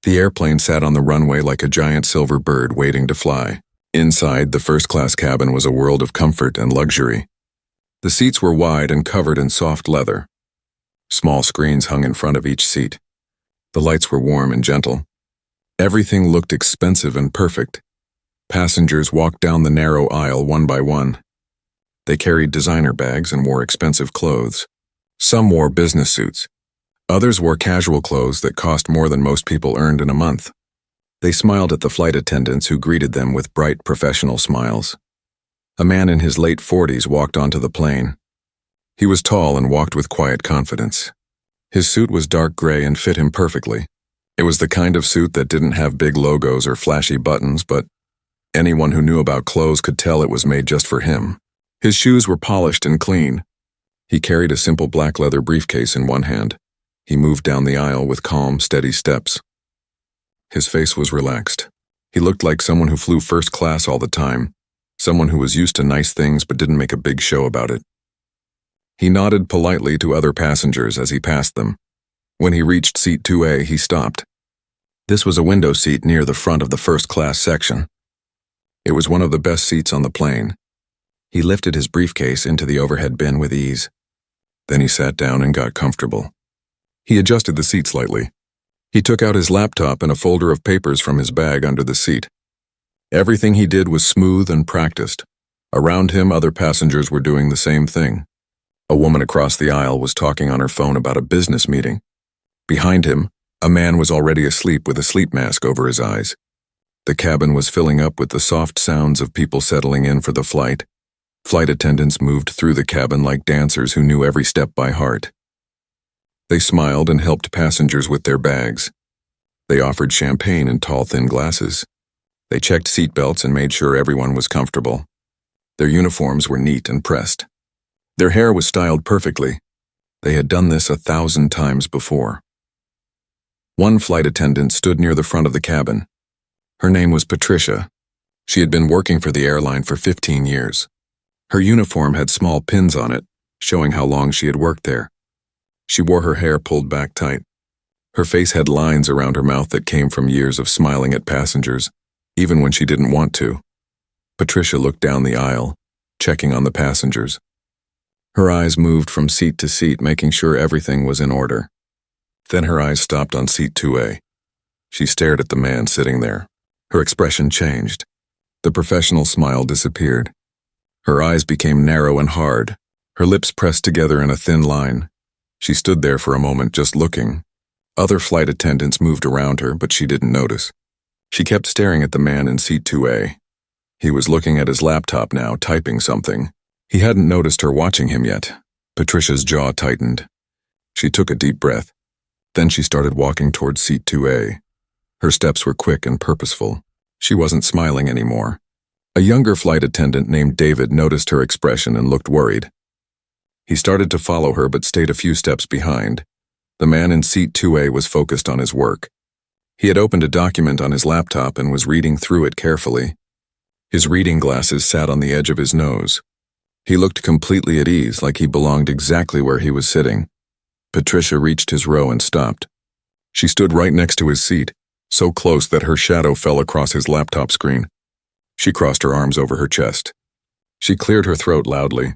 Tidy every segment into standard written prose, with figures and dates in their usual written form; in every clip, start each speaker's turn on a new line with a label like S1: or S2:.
S1: The airplane sat on the runway like a giant silver bird waiting to fly. Inside, the first-class cabin was a world of comfort and luxury. The seats were wide and covered in soft leather. Small screens hung in front of each seat. The lights were warm and gentle. Everything looked expensive and perfect. Passengers walked down the narrow aisle one by one. They carried designer bags and wore expensive clothes. Some wore business suits. Others wore casual clothes that cost more than most people earned in a month. They smiled at the flight attendants who greeted them with bright, professional smiles. A man in his late 40s walked onto the plane. He was tall and walked with quiet confidence. His suit was dark gray and fit him perfectly. It was the kind of suit that didn't have big logos or flashy buttons, but anyone who knew about clothes could tell it was made just for him. His shoes were polished and clean. He carried a simple black leather briefcase in one hand. He moved down the aisle with calm, steady steps. His face was relaxed. He looked like someone who flew first class all the time, someone who was used to nice things but didn't make a big show about it. He nodded politely to other passengers as he passed them. When he reached seat 2A, he stopped. This was a window seat near the front of the first-class section. It was one of the best seats on the plane. He lifted his briefcase into the overhead bin with ease. Then he sat down and got comfortable. He adjusted the seat slightly. He took out his laptop and a folder of papers from his bag under the seat. Everything he did was smooth and practiced. Around him, other passengers were doing the same thing. A woman across the aisle was talking on her phone about a business meeting. Behind him, a man was already asleep with a sleep mask over his eyes. The cabin was filling up with the soft sounds of people settling in for the flight. Flight attendants moved through the cabin like dancers who knew every step by heart. They smiled and helped passengers with their bags. They offered champagne in tall, thin glasses. They checked seatbelts and made sure everyone was comfortable. Their uniforms were neat and pressed. Their hair was styled perfectly. They had done this 1,000 times before. One flight attendant stood near the front of the cabin. Her name was Patricia. She had been working for the airline for 15 years. Her uniform had small pins on it, showing how long she had worked there. She wore her hair pulled back tight. Her face had lines around her mouth that came from years of smiling at passengers, even when she didn't want to. Patricia looked down the aisle, checking on the passengers. Her eyes moved from seat to seat, making sure everything was in order. Then her eyes stopped on seat 2A. She stared at the man sitting there. Her expression changed. The professional smile disappeared. Her eyes became narrow and hard, her lips pressed together in a thin line. She stood there for a moment just looking. Other flight attendants moved around her, but she didn't notice. She kept staring at the man in seat 2A. He was looking at his laptop now, typing something. He hadn't noticed her watching him yet. Patricia's jaw tightened. She took a deep breath. Then she started walking towards seat 2A. Her steps were quick and purposeful. She wasn't smiling anymore. A younger flight attendant named David noticed her expression and looked worried. He started to follow her but stayed a few steps behind. The man in seat 2A was focused on his work. He had opened a document on his laptop and was reading through it carefully. His reading glasses sat on the edge of his nose. He looked completely at ease, like he belonged exactly where he was sitting. Patricia reached his row and stopped. She stood right next to his seat, so close that her shadow fell across his laptop screen. She crossed her arms over her chest. She cleared her throat loudly.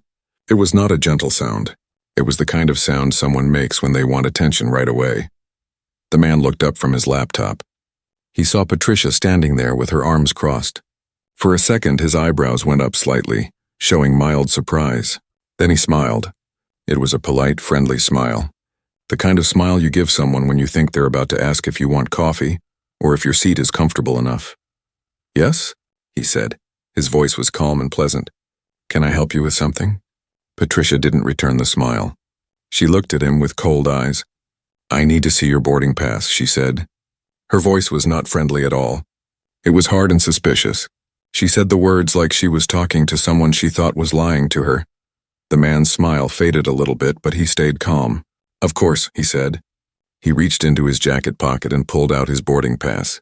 S1: It was not a gentle sound. It was the kind of sound someone makes when they want attention right away. The man looked up from his laptop. He saw Patricia standing there with her arms crossed. For a second, his eyebrows went up slightly, showing mild surprise. Then he smiled. It was a polite, friendly smile. The kind of smile you give someone when you think they're about to ask if you want coffee, or if your seat is comfortable enough. "Yes?" he said. His voice was calm and pleasant. "Can I help you with something?" Patricia didn't return the smile. She looked at him with cold eyes. "I need to see your boarding pass," she said. Her voice was not friendly at all. It was hard and suspicious. She said the words like she was talking to someone she thought was lying to her. The man's smile faded a little bit, but he stayed calm. "Of course," he said. He reached into his jacket pocket and pulled out his boarding pass.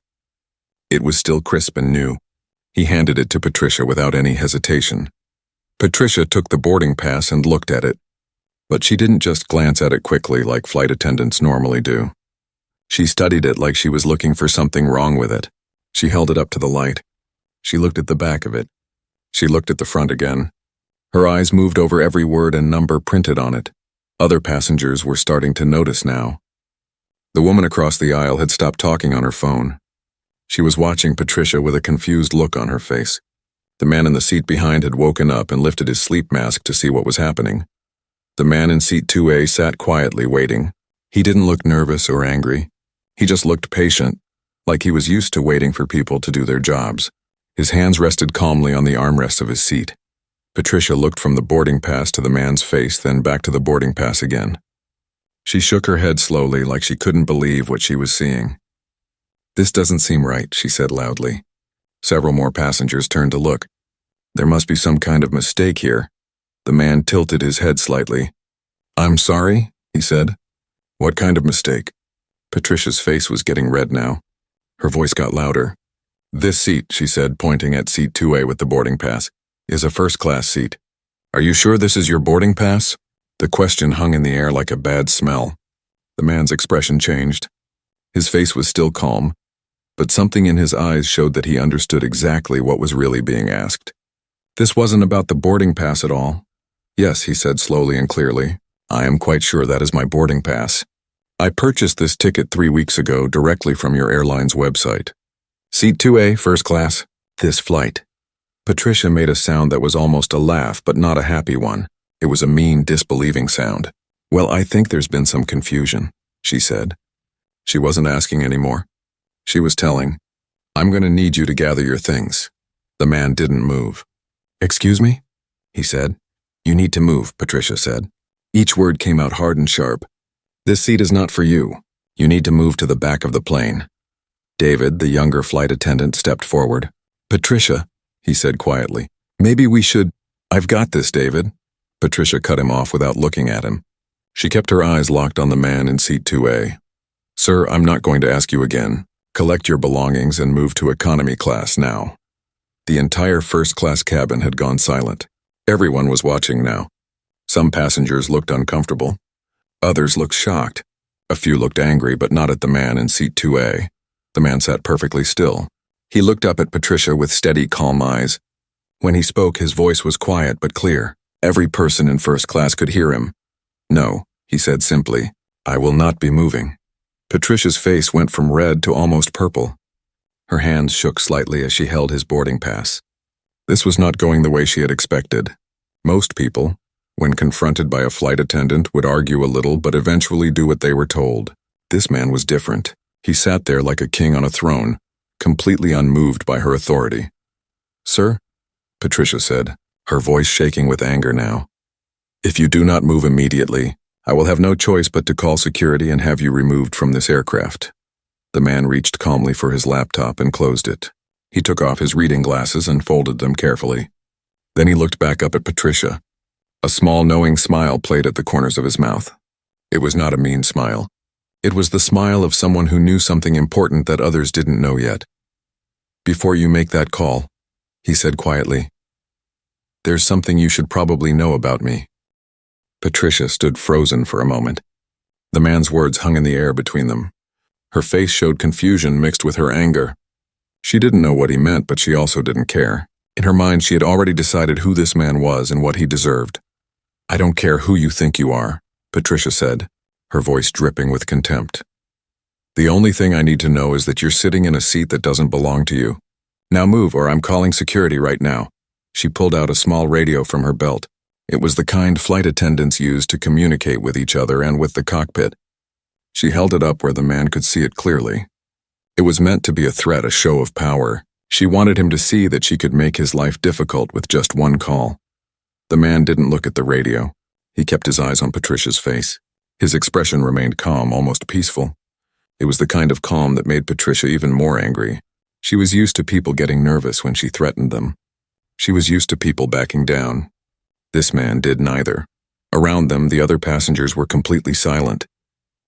S1: It was still crisp and new. He handed it to Patricia without any hesitation. Patricia took the boarding pass and looked at it. But she didn't just glance at it quickly like flight attendants normally do. She studied it like she was looking for something wrong with it. She held it up to the light. She looked at the back of it. She looked at the front again. Her eyes moved over every word and number printed on it. Other passengers were starting to notice now. The woman across the aisle had stopped talking on her phone. She was watching Patricia with a confused look on her face. The man in the seat behind had woken up and lifted his sleep mask to see what was happening. The man in seat 2A sat quietly waiting. He didn't look nervous or angry. He just looked patient, like he was used to waiting for people to do their jobs. His hands rested calmly on the armrests of his seat. Patricia looked from the boarding pass to the man's face, then back to the boarding pass again. She shook her head slowly, like she couldn't believe what she was seeing. "This doesn't seem right," she said loudly. Several more passengers turned to look. "There must be some kind of mistake here." The man tilted his head slightly. "I'm sorry," he said. "What kind of mistake?" Patricia's face was getting red now. Her voice got louder. "This seat," she said, pointing at seat 2A with the boarding pass, "is a first-class seat. Are you sure this is your boarding pass?" The question hung in the air like a bad smell. The man's expression changed. His face was still calm, but something in his eyes showed that he understood exactly what was really being asked. "This wasn't about the boarding pass at all." "Yes," he said slowly and clearly. "I am quite sure that is my boarding pass. I purchased this ticket 3 weeks ago directly from your airline's website. Seat 2A, first class, this flight." Patricia made a sound that was almost a laugh, but not a happy one. It was a mean, disbelieving sound. "Well, I think there's been some confusion," she said. She wasn't asking anymore. She was telling, "I'm going to need you to gather your things." The man didn't move. "Excuse me?" he said. "You need to move," Patricia said. Each word came out hard and sharp. "This seat is not for you. You need to move to the back of the plane." David, the younger flight attendant, stepped forward. "Patricia," he said quietly, "maybe we should—" "I've got this, David." Patricia cut him off without looking at him. She kept her eyes locked on the man in seat 2A. "Sir, I'm not going to ask you again. Collect your belongings and move to economy class now." The entire first-class cabin had gone silent. Everyone was watching now. Some passengers looked uncomfortable. Others looked shocked. A few looked angry, but not at the man in seat 2A. The man sat perfectly still. He looked up at Patricia with steady, calm eyes. When he spoke, his voice was quiet but clear. Every person in first class could hear him. "No," he said simply, "I will not be moving." Patricia's face went from red to almost purple. Her hands shook slightly as she held his boarding pass. This was not going the way she had expected. Most people, when confronted by a flight attendant, would argue a little but eventually do what they were told. This man was different. He sat there like a king on a throne, completely unmoved by her authority. "Sir," Patricia said, her voice shaking with anger now, "if you do not move immediately, I will have no choice but to call security and have you removed from this aircraft." The man reached calmly for his laptop and closed it. He took off his reading glasses and folded them carefully. Then he looked back up at Patricia. A small, knowing smile played at the corners of his mouth. It was not a mean smile. It was the smile of someone who knew something important that others didn't know yet. "Before you make that call," he said quietly, "there's something you should probably know about me." Patricia stood frozen for a moment. The man's words hung in the air between them. Her face showed confusion mixed with her anger. She didn't know what he meant, but she also didn't care. In her mind, she had already decided who this man was and what he deserved. "I don't care who you think you are," Patricia said, her voice dripping with contempt. "The only thing I need to know is that you're sitting in a seat that doesn't belong to you. Now move, or I'm calling security right now." She pulled out a small radio from her belt. It was the kind flight attendants used to communicate with each other and with the cockpit. She held it up where the man could see it clearly. It was meant to be a threat, a show of power. She wanted him to see that she could make his life difficult with just one call. The man didn't look at the radio. He kept his eyes on Patricia's face. His expression remained calm, almost peaceful. It was the kind of calm that made Patricia even more angry. She was used to people getting nervous when she threatened them. She was used to people backing down. This man did neither. Around them, the other passengers were completely silent.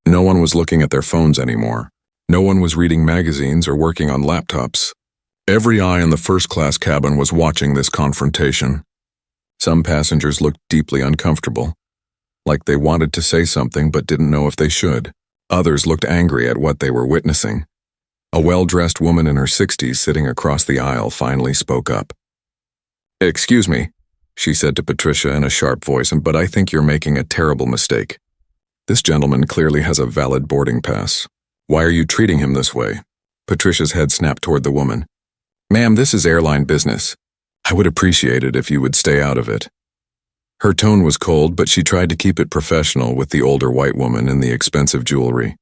S1: No one was looking at their phones anymore. No one was reading magazines or working on laptops. Every eye in the first-class cabin was watching this confrontation. Some passengers looked deeply uncomfortable, like they wanted to say something but didn't know if they should. Others looked angry at what they were witnessing. A well-dressed woman in her 60s sitting across the aisle finally spoke up. "Excuse me," she said to Patricia in a sharp voice, "but I think you're making a terrible mistake. This gentleman clearly has a valid boarding pass. Why are you treating him this way?" Patricia's head snapped toward the woman. "Ma'am, this is airline business. I would appreciate it if you would stay out of it." Her tone was cold, but she tried to keep it professional with the older white woman in the expensive jewelry.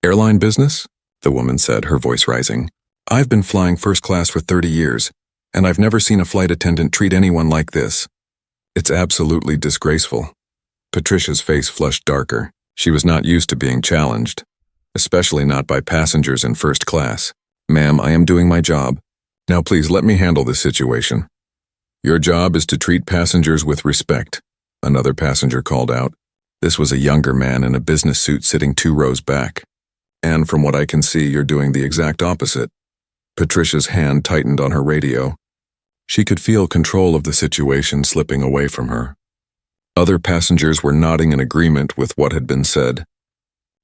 S1: "Airline business?" the woman said, her voice rising. "I've been flying first class for 30 years, and I've never seen a flight attendant treat anyone like this. It's absolutely disgraceful." Patricia's face flushed darker. She was not used to being challenged, especially not by passengers in first class. "Ma'am, I am doing my job. Now please let me handle this situation." "Your job is to treat passengers with respect," another passenger called out. This was a younger man in a business suit sitting 2 rows back. "And from what I can see, you're doing the exact opposite." Patricia's hand tightened on her radio. She could feel control of the situation slipping away from her. Other passengers were nodding in agreement with what had been said.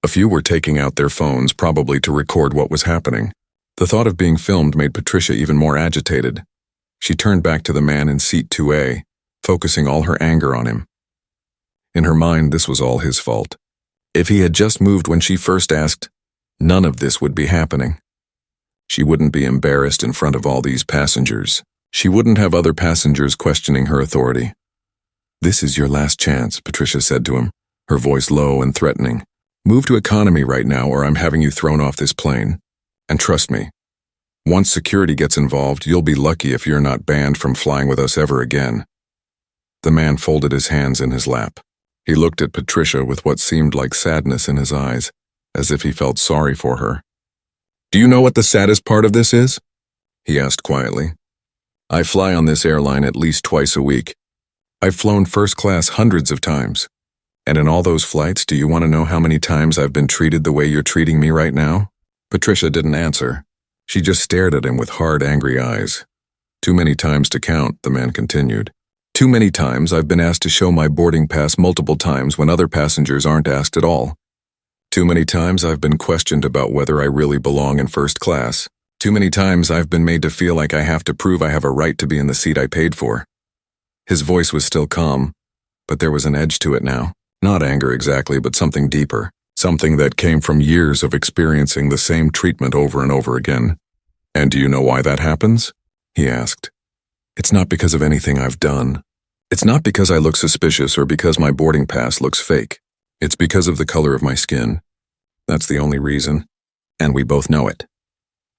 S1: A few were taking out their phones, probably to record what was happening. The thought of being filmed made Patricia even more agitated. She turned back to the man in seat 2A, focusing all her anger on him. In her mind, this was all his fault. If he had just moved when she first asked, none of this would be happening. She wouldn't be embarrassed in front of all these passengers. She wouldn't have other passengers questioning her authority. "This is your last chance," Patricia said to him, her voice low and threatening. "Move to economy right now or I'm having you thrown off this plane. And trust me, once security gets involved, you'll be lucky if you're not banned from flying with us ever again." The man folded his hands in his lap. He looked at Patricia with what seemed like sadness in his eyes, as if he felt sorry for her. "Do you know what the saddest part of this is?" he asked quietly. "I fly on this airline at least twice a week. I've flown first class hundreds of times. And in all those flights, do you want to know how many times I've been treated the way you're treating me right now?" Patricia didn't answer. She just stared at him with hard, angry eyes. "Too many times to count," the man continued. "Too many times I've been asked to show my boarding pass multiple times when other passengers aren't asked at all. Too many times I've been questioned about whether I really belong in first class. Too many times I've been made to feel like I have to prove I have a right to be in the seat I paid for." His voice was still calm, but there was an edge to it now. Not anger exactly, but something deeper. Something that came from years of experiencing the same treatment over and over again. "And do you know why that happens?" he asked. "It's not because of anything I've done. It's not because I look suspicious or because my boarding pass looks fake. It's because of the color of my skin. That's the only reason. And we both know it."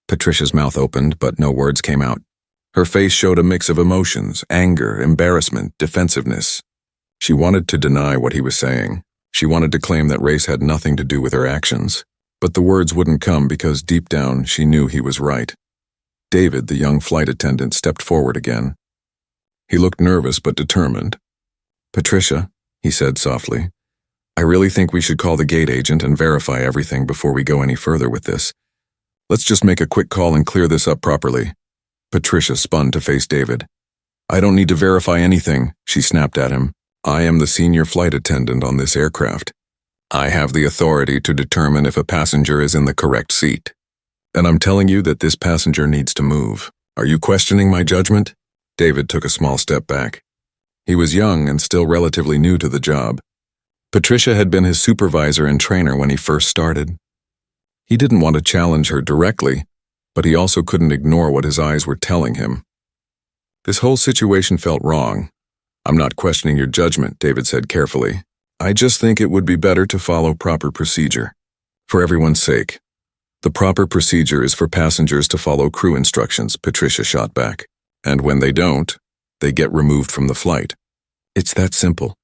S1: Patricia's mouth opened, but no words came out. Her face showed a mix of emotions: anger, embarrassment, defensiveness. She wanted to deny what he was saying. She wanted to claim that race had nothing to do with her actions. But the words wouldn't come because deep down she knew he was right. David, the young flight attendant, stepped forward again. He looked nervous but determined. "Patricia," he said softly, "I really think we should call the gate agent and verify everything before we go any further with this. Let's just make a quick call and clear this up properly." Patricia spun to face David. "I don't need to verify anything," she snapped at him. "I am the senior flight attendant on this aircraft. I have the authority to determine if a passenger is in the correct seat. And I'm telling you that this passenger needs to move. Are you questioning my judgment?" David took a small step back. He was young and still relatively new to the job. Patricia had been his supervisor and trainer when he first started. He didn't want to challenge her directly, but he also couldn't ignore what his eyes were telling him. This whole situation felt wrong. "I'm not questioning your judgment," David said carefully. "I just think it would be better to follow proper procedure. For everyone's sake." "The proper procedure is for passengers to follow crew instructions," Patricia shot back. "And when they don't, they get removed from the flight. It's that simple."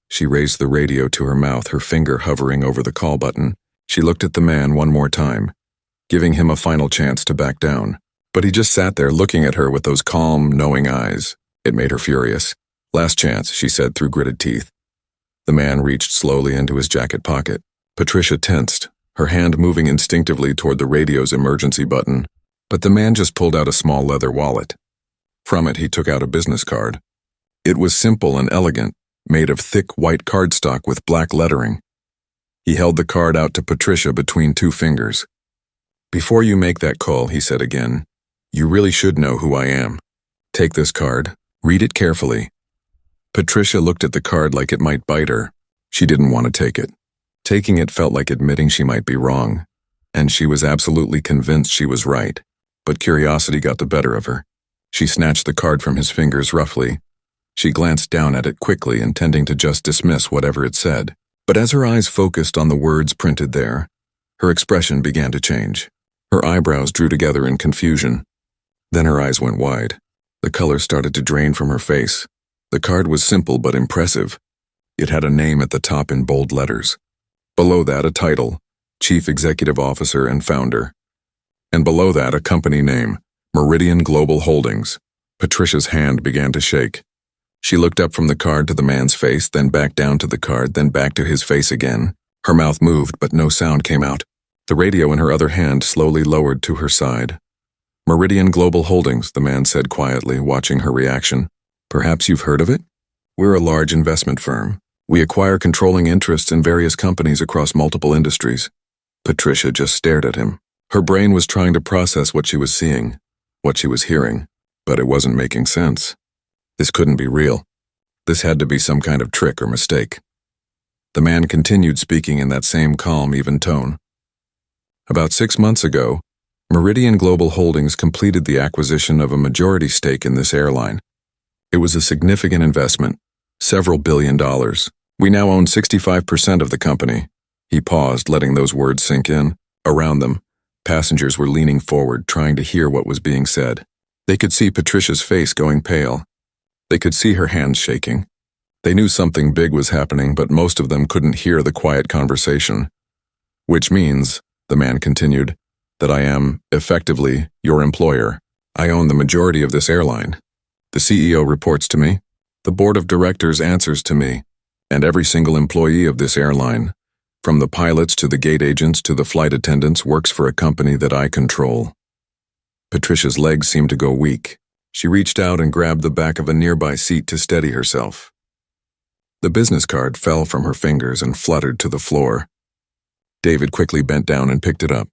S1: She raised the radio to her mouth, her finger hovering over the call button. She looked at the man one more time, giving him a final chance to back down. But he just sat there looking at her with those calm, knowing eyes. It made her furious. "Last chance," she said through gritted teeth. The man reached slowly into his jacket pocket. Patricia tensed, her hand moving instinctively toward the radio's emergency button. But the man just pulled out a small leather wallet. From it, he took out a business card. It was simple and elegant, made of thick white cardstock with black lettering. He held the card out to Patricia between two fingers. "Before you make that call," he said again, "you really should know who I am. Take this card. Read it carefully." Patricia looked at the card like it might bite her. She didn't want to take it. Taking it felt like admitting she might be wrong, and she was absolutely convinced she was right. But curiosity got the better of her. She snatched the card from his fingers roughly. She glanced down at it quickly, intending to just dismiss whatever it said. But as her eyes focused on the words printed there, her expression began to change. Her eyebrows drew together in confusion. Then her eyes went wide. The color started to drain from her face. The card was simple but impressive. It had a name at the top in bold letters. Below that, a title, Chief Executive Officer and Founder. And below that, a company name, Meridian Global Holdings. Patricia's hand began to shake. She looked up from the card to the man's face, then back down to the card, then back to his face again. Her mouth moved, but no sound came out. The radio in her other hand slowly lowered to her side. "Meridian Global Holdings," the man said quietly, watching her reaction. "Perhaps you've heard of it? We're a large investment firm. We acquire controlling interests in various companies across multiple industries." Patricia just stared at him. Her brain was trying to process what she was seeing, what she was hearing, but it wasn't making sense. This couldn't be real. This had to be some kind of trick or mistake. The man continued speaking in that same calm, even tone. "About 6 months ago, Meridian Global Holdings completed the acquisition of a majority stake in this airline. It was a significant investment, several $billions. We now own 65% of the company." He paused, letting those words sink in. Around them, passengers were leaning forward, trying to hear what was being said. They could see Patricia's face going pale. They could see her hands shaking. They knew something big was happening, but most of them couldn't hear the quiet conversation. "Which means," the man continued, "that I am, effectively, your employer. I own the majority of this airline. The CEO reports to me. The board of directors answers to me. And every single employee of this airline, from the pilots to the gate agents to the flight attendants, works for a company that I control." Patricia's legs seemed to go weak. She reached out and grabbed the back of a nearby seat to steady herself. The business card fell from her fingers and fluttered to the floor. David quickly bent down and picked it up.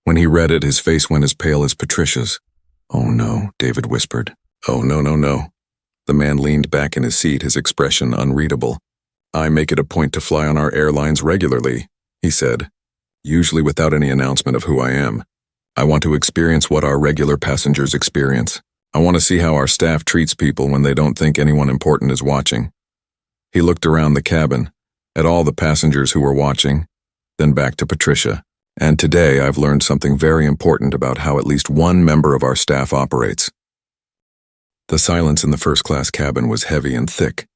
S1: When he read it, his face went as pale as Patricia's. "Oh no," David whispered. "Oh no, no, no." The man leaned back in his seat, his expression unreadable. "I make it a point to fly on our airlines regularly," he said, "usually without any announcement of who I am. I want to experience what our regular passengers experience. I want to see how our staff treats people when they don't think anyone important is watching." He looked around the cabin, at all the passengers who were watching, then back to Patricia. "And today I've learned something very important about how at least one member of our staff operates." The silence in the first-class cabin was heavy and thick.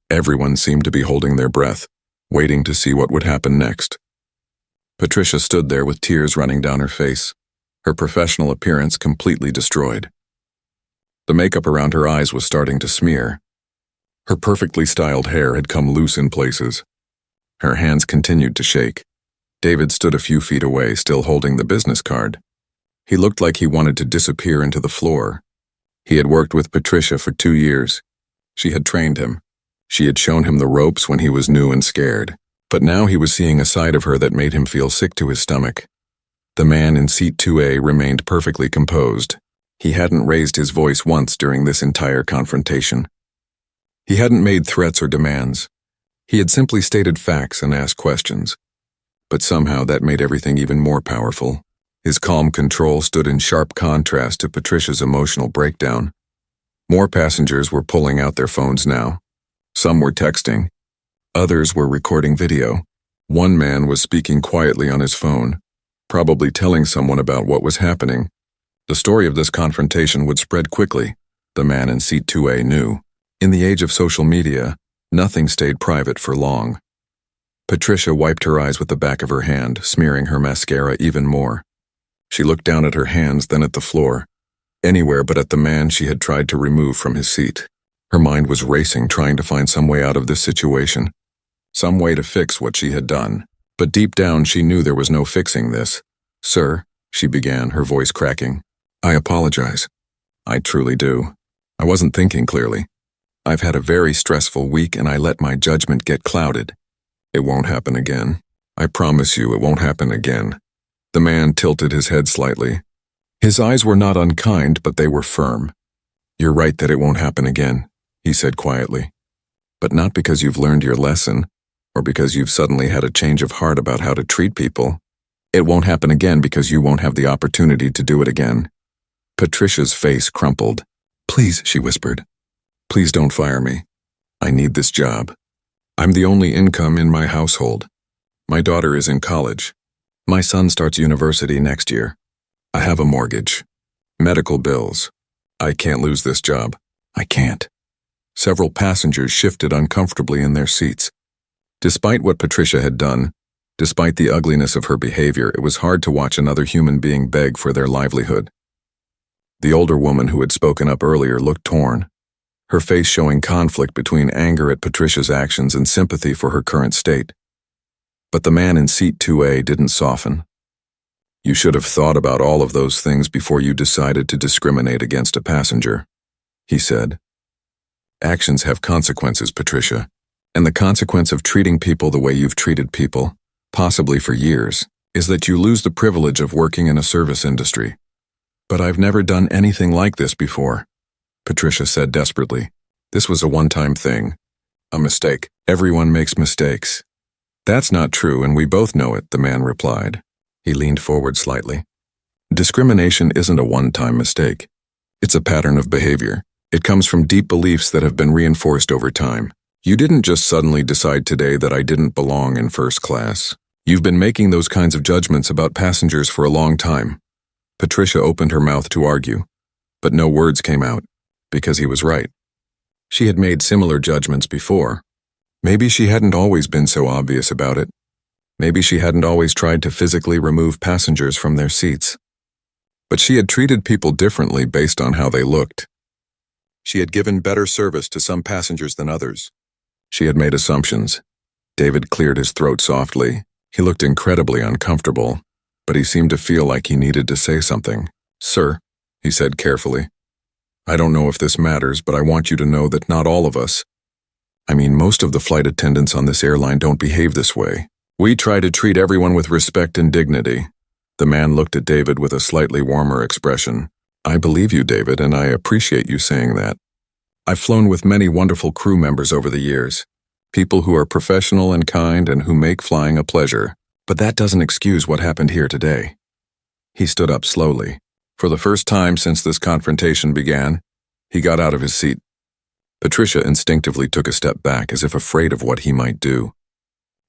S1: Everyone seemed to be holding their breath, waiting to see what would happen next. Patricia stood there with tears running down her face, her professional appearance completely destroyed. The makeup around her eyes was starting to smear. Her perfectly styled hair had come loose in places. Her hands continued to shake. David stood a few feet away, still holding the business card. He looked like he wanted to disappear into the floor. He had worked with Patricia for 2 years. She had trained him. She had shown him the ropes when he was new and scared. But now he was seeing a side of her that made him feel sick to his stomach. The man in seat 2A remained perfectly composed. He hadn't raised his voice once during this entire confrontation. He hadn't made threats or demands. He had simply stated facts and asked questions. But somehow that made everything even more powerful. His calm control stood in sharp contrast to Patricia's emotional breakdown. More passengers were pulling out their phones now. Some were texting. Others were recording video. One man was speaking quietly on his phone, probably telling someone about what was happening. The story of this confrontation would spread quickly, the man in seat 2A knew. In the age of social media, nothing stayed private for long. Patricia wiped her eyes with the back of her hand, smearing her mascara even more. She looked down at her hands, then at the floor, anywhere but at the man she had tried to remove from his seat. Her mind was racing, trying to find some way out of this situation, some way to fix what she had done. But deep down, she knew there was no fixing this. "Sir," she began, her voice cracking, "I apologize. I truly do. I wasn't thinking clearly. I've had a very stressful week and I let my judgment get clouded. It won't happen again. I promise you it won't happen again." The man tilted his head slightly. His eyes were not unkind, but they were firm. "You're right that it won't happen again," he said quietly. "But not because you've learned your lesson, or because you've suddenly had a change of heart about how to treat people. It won't happen again because you won't have the opportunity to do it again." Patricia's face crumpled. "Please," she whispered. "Please don't fire me. I need this job. I'm the only income in my household. My daughter is in college. My son starts university next year. I have a mortgage. Medical bills. I can't lose this job. I can't." Several passengers shifted uncomfortably in their seats. Despite what Patricia had done, despite the ugliness of her behavior, it was hard to watch another human being beg for their livelihood. The older woman who had spoken up earlier looked torn, her face showing conflict between anger at Patricia's actions and sympathy for her current state. But the man in seat 2A didn't soften. "You should have thought about all of those things before you decided to discriminate against a passenger," he said. "Actions have consequences, Patricia, and the consequence of treating people the way you've treated people, possibly for years, is that you lose the privilege of working in a service industry." "But I've never done anything like this before," Patricia said desperately. "This was a one-time thing. A mistake. Everyone makes mistakes." "That's not true, and we both know it," the man replied. He leaned forward slightly. "Discrimination isn't a one-time mistake. It's a pattern of behavior. It comes from deep beliefs that have been reinforced over time. You didn't just suddenly decide today that I didn't belong in first class. You've been making those kinds of judgments about passengers for a long time." Patricia opened her mouth to argue, but no words came out, because he was right. She had made similar judgments before. Maybe she hadn't always been so obvious about it. Maybe she hadn't always tried to physically remove passengers from their seats. But she had treated people differently based on how they looked. She had given better service to some passengers than others. She had made assumptions. David cleared his throat softly. He looked incredibly uncomfortable, but he seemed to feel like he needed to say something. "Sir," he said carefully, "I don't know if this matters, but I want you to know that not all of us, most of the flight attendants on this airline don't behave this way. We try to treat everyone with respect and dignity." The man looked at David with a slightly warmer expression. "I believe you, David, and I appreciate you saying that. I've flown with many wonderful crew members over the years, people who are professional and kind and who make flying a pleasure. But that doesn't excuse what happened here today." He stood up slowly. For the first time since this confrontation began, he got out of his seat. Patricia instinctively took a step back as if afraid of what he might do.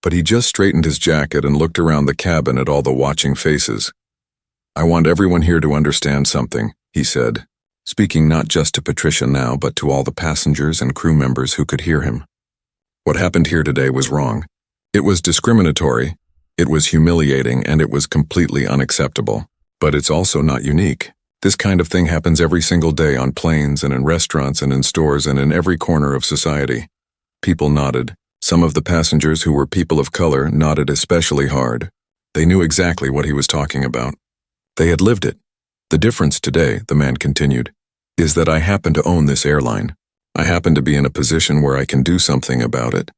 S1: But he just straightened his jacket and looked around the cabin at all the watching faces. "I want everyone here to understand something," he said, speaking not just to Patricia now, but to all the passengers and crew members who could hear him. "What happened here today was wrong. It was discriminatory, it was humiliating, and it was completely unacceptable. But it's also not unique. This kind of thing happens every single day on planes and in restaurants and in stores and in every corner of society." People nodded. Some of the passengers who were people of color nodded especially hard. They knew exactly what he was talking about. They had lived it. "The difference today," the man continued, "is that I happen to own this airline. I happen to be in a position where I can do something about it.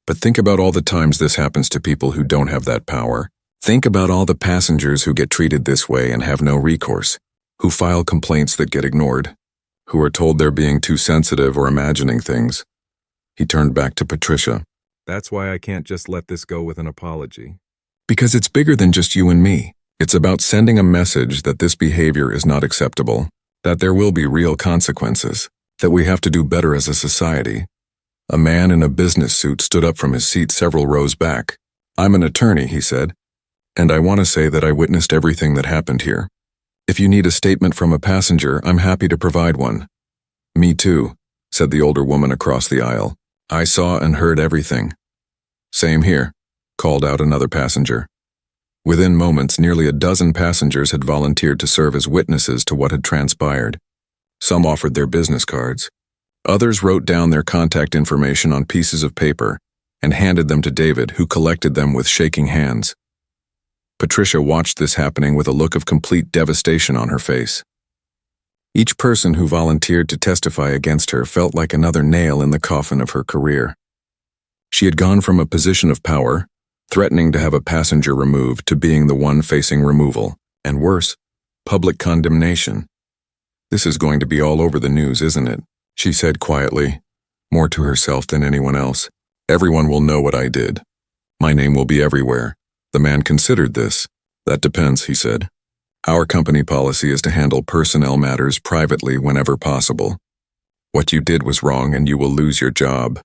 S1: But think about all the times this happens to people who don't have that power. Think about all the passengers who get treated this way and have no recourse, who file complaints that get ignored, who are told they're being too sensitive or imagining things." He turned back to Patricia. "That's why I can't just let this go with an apology. Because it's bigger than just you and me. It's about sending a message that this behavior is not acceptable, that there will be real consequences, that we have to do better as a society." A man in a business suit stood up from his seat several rows back. "I'm an attorney," he said, "and I want to say that I witnessed everything that happened here. If you need a statement from a passenger, I'm happy to provide one." "Me too," said the older woman across the aisle. "I saw and heard everything." "Same here," called out another passenger. Within moments, nearly a dozen passengers had volunteered to serve as witnesses to what had transpired. Some offered their business cards. Others wrote down their contact information on pieces of paper and handed them to David, who collected them with shaking hands. Patricia watched this happening with a look of complete devastation on her face. Each person who volunteered to testify against her felt like another nail in the coffin of her career. She had gone from a position of power, threatening to have a passenger removed to being the one facing removal, and worse, public condemnation. "This is going to be all over the news, isn't it?" she said quietly, more to herself than anyone else. "Everyone will know what I did. My name will be everywhere." The man considered this. "That depends," he said. "Our company policy is to handle personnel matters privately whenever possible. What you did was wrong and you will lose your job.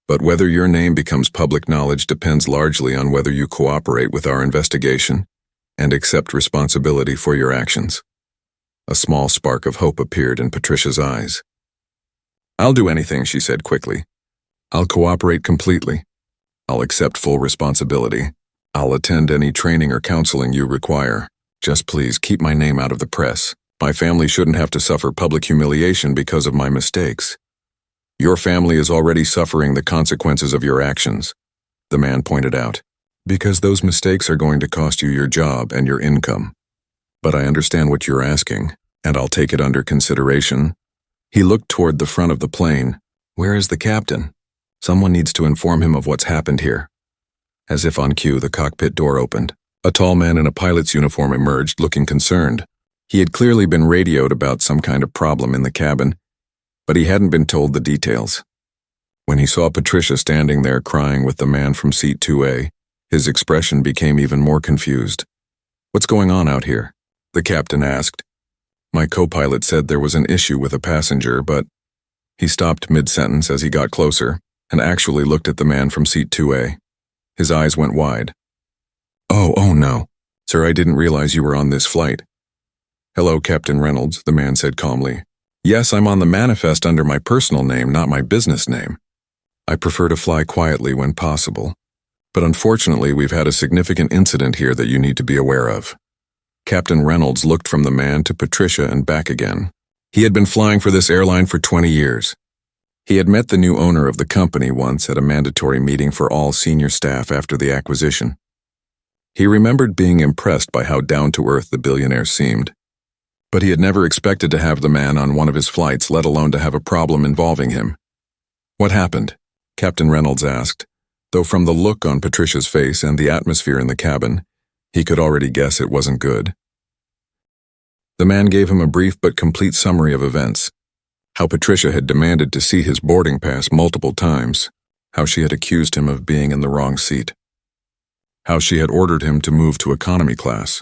S1: But whether your name becomes public knowledge depends largely on whether you cooperate with our investigation and accept responsibility for your actions." A small spark of hope appeared in Patricia's eyes. "I'll do anything," she said quickly. "I'll cooperate completely. I'll accept full responsibility. I'll attend any training or counseling you require. Just please keep my name out of the press. My family shouldn't have to suffer public humiliation because of my mistakes." "Your family is already suffering the consequences of your actions," the man pointed out, "because those mistakes are going to cost you your job and your income. But I understand what you're asking, and I'll take it under consideration." He looked toward the front of the plane. "Where is the captain? Someone needs to inform him of what's happened here." As if on cue, the cockpit door opened. A tall man in a pilot's uniform emerged, looking concerned. He had clearly been radioed about some kind of problem in the cabin, but he hadn't been told the details. When he saw Patricia standing there crying with the man from seat 2A, his expression became even more confused. "What's going on out here?" the captain asked. "My co-pilot said there was an issue with a passenger, but..." He stopped mid-sentence as he got closer and actually looked at the man from seat 2A. His eyes went wide. Oh no. Sir, I didn't realize you were on this flight." "Hello, Captain Reynolds," the man said calmly. "Yes, I'm on the manifest under my personal name, not my business name. I prefer to fly quietly when possible. But unfortunately, we've had a significant incident here that you need to be aware of." Captain Reynolds looked from the man to Patricia and back again. He had been flying for this airline for 20 years. He had met the new owner of the company once at a mandatory meeting for all senior staff after the acquisition. He remembered being impressed by how down-to-earth the billionaire seemed. But he had never expected to have the man on one of his flights, let alone to have a problem involving him. "What happened?" Captain Reynolds asked, though from the look on Patricia's face and the atmosphere in the cabin, he could already guess it wasn't good. The man gave him a brief but complete summary of events. How Patricia had demanded to see his boarding pass multiple times, how she had accused him of being in the wrong seat, how she had ordered him to move to economy class,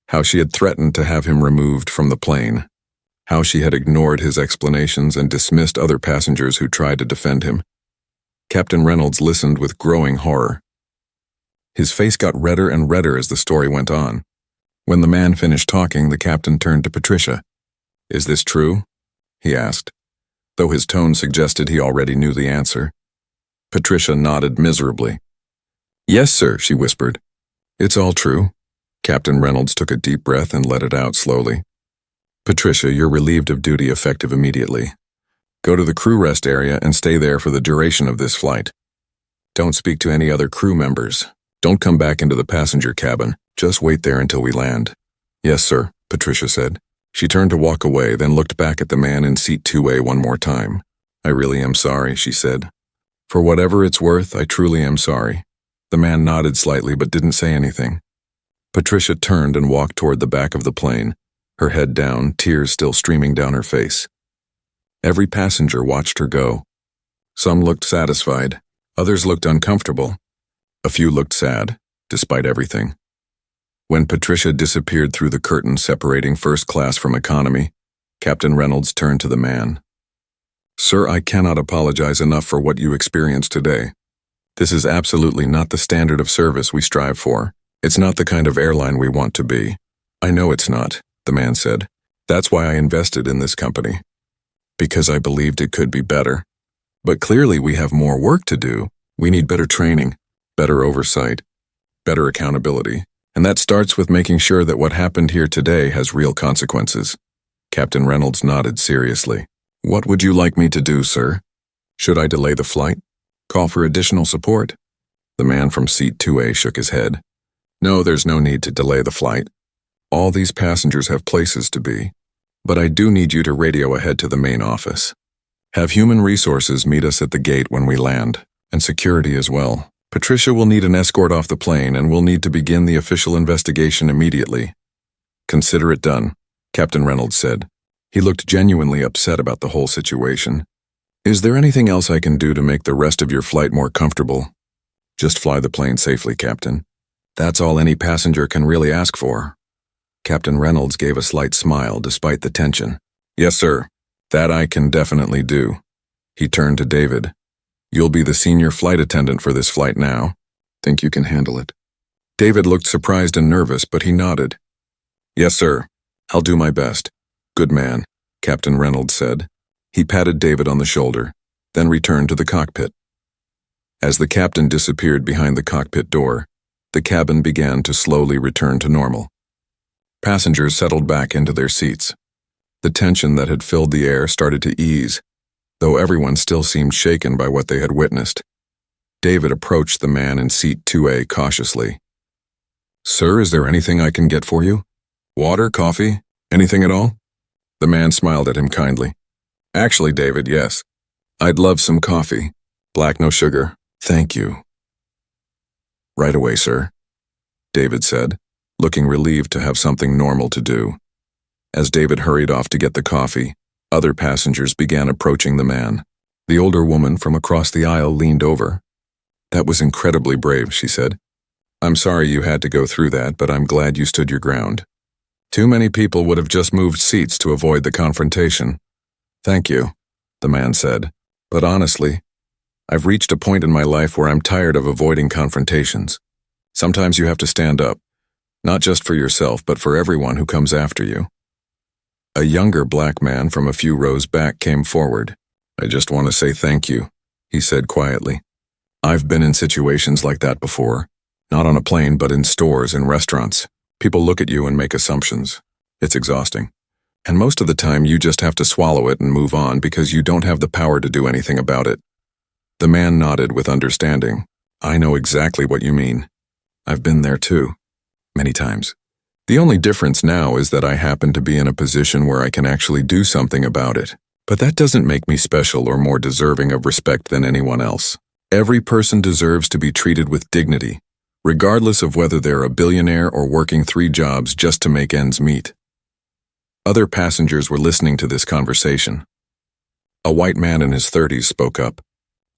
S1: how she had threatened to have him removed from the plane, how she had ignored his explanations and dismissed other passengers who tried to defend him. Captain Reynolds listened with growing horror. His face got redder and redder as the story went on. When the man finished talking, the captain turned to Patricia. "Is this true?" he asked, though his tone suggested he already knew the answer. Patricia nodded miserably. "Yes, sir," she whispered. "It's all true." Captain Reynolds took a deep breath and let it out slowly. "Patricia, you're relieved of duty effective immediately. Go to the crew rest area and stay there for the duration of this flight. Don't speak to any other crew members. Don't come back into the passenger cabin. Just wait there until we land." "Yes, sir," Patricia said. She turned to walk away, then looked back at the man in seat 2A one more time. "I really am sorry," she said. "For whatever it's worth, I truly am sorry." The man nodded slightly but didn't say anything. Patricia turned and walked toward the back of the plane, her head down, tears still streaming down her face. Every passenger watched her go. Some looked satisfied, others looked uncomfortable. A few looked sad, despite everything. When Patricia disappeared through the curtain separating first class from economy, Captain Reynolds turned to the man. "Sir, I cannot apologize enough for what you experienced today. This is absolutely not the standard of service we strive for. It's not the kind of airline we want to be." "I know it's not," the man said. "That's why I invested in this company. Because I believed it could be better. But clearly we have more work to do. We need better training, better oversight, better accountability. And that starts with making sure that what happened here today has real consequences." Captain Reynolds nodded seriously. "What would you like me to do, sir? Should I delay the flight? Call for additional support?" The man from seat 2A shook his head. "No, there's no need to delay the flight. All these passengers have places to be. But I do need you to radio ahead to the main office. Have human resources meet us at the gate when we land, and security as well. Patricia will need an escort off the plane and will need to begin the official investigation immediately. Consider it done, Captain Reynolds said. He looked genuinely upset about the whole situation. Is there anything else I can do to make the rest of your flight more comfortable? Just fly the plane safely, Captain. That's all any passenger can really ask for. Captain Reynolds gave a slight smile despite the tension. Yes, sir. That I can definitely do. He turned to David. You'll be the senior flight attendant for this flight now. Think you can handle it? David looked surprised and nervous, but he nodded. Yes, sir. I'll do my best. Good man, Captain Reynolds said. He patted David on the shoulder, then returned to the cockpit. As the captain disappeared behind the cockpit door, the cabin began to slowly return to normal. Passengers settled back into their seats. The tension that had filled the air started to ease, though everyone still seemed shaken by what they had witnessed. David approached the man in seat 2A cautiously. Sir, is there anything I can get for you? Water, coffee, anything at all? The man smiled at him kindly. Actually, David, yes. I'd love some coffee. Black, no sugar. Thank you. Right away, sir, David said, looking relieved to have something normal to do. As David hurried off to get the coffee, other passengers began approaching the man. The older woman from across the aisle leaned over. That was incredibly brave, she said. I'm sorry you had to go through that, but I'm glad you stood your ground. Too many people would have just moved seats to avoid the confrontation. Thank you, the man said. But honestly, I've reached a point in my life where I'm tired of avoiding confrontations. Sometimes you have to stand up, not just for yourself, but for everyone who comes after you. A younger black man from a few rows back came forward. I just want to say thank you, he said quietly. I've been in situations like that before, not on a plane, but in stores and restaurants. People look at you and make assumptions. It's exhausting. And most of the time you just have to swallow it and move on because you don't have the power to do anything about it. The man nodded with understanding. I know exactly what you mean. I've been there too, many times. The only difference now is that I happen to be in a position where I can actually do something about it. But that doesn't make me special or more deserving of respect than anyone else. Every person deserves to be treated with dignity, regardless of whether they're a billionaire or working 3 jobs just to make ends meet. Other passengers were listening to this conversation. A white man in his 30s spoke up.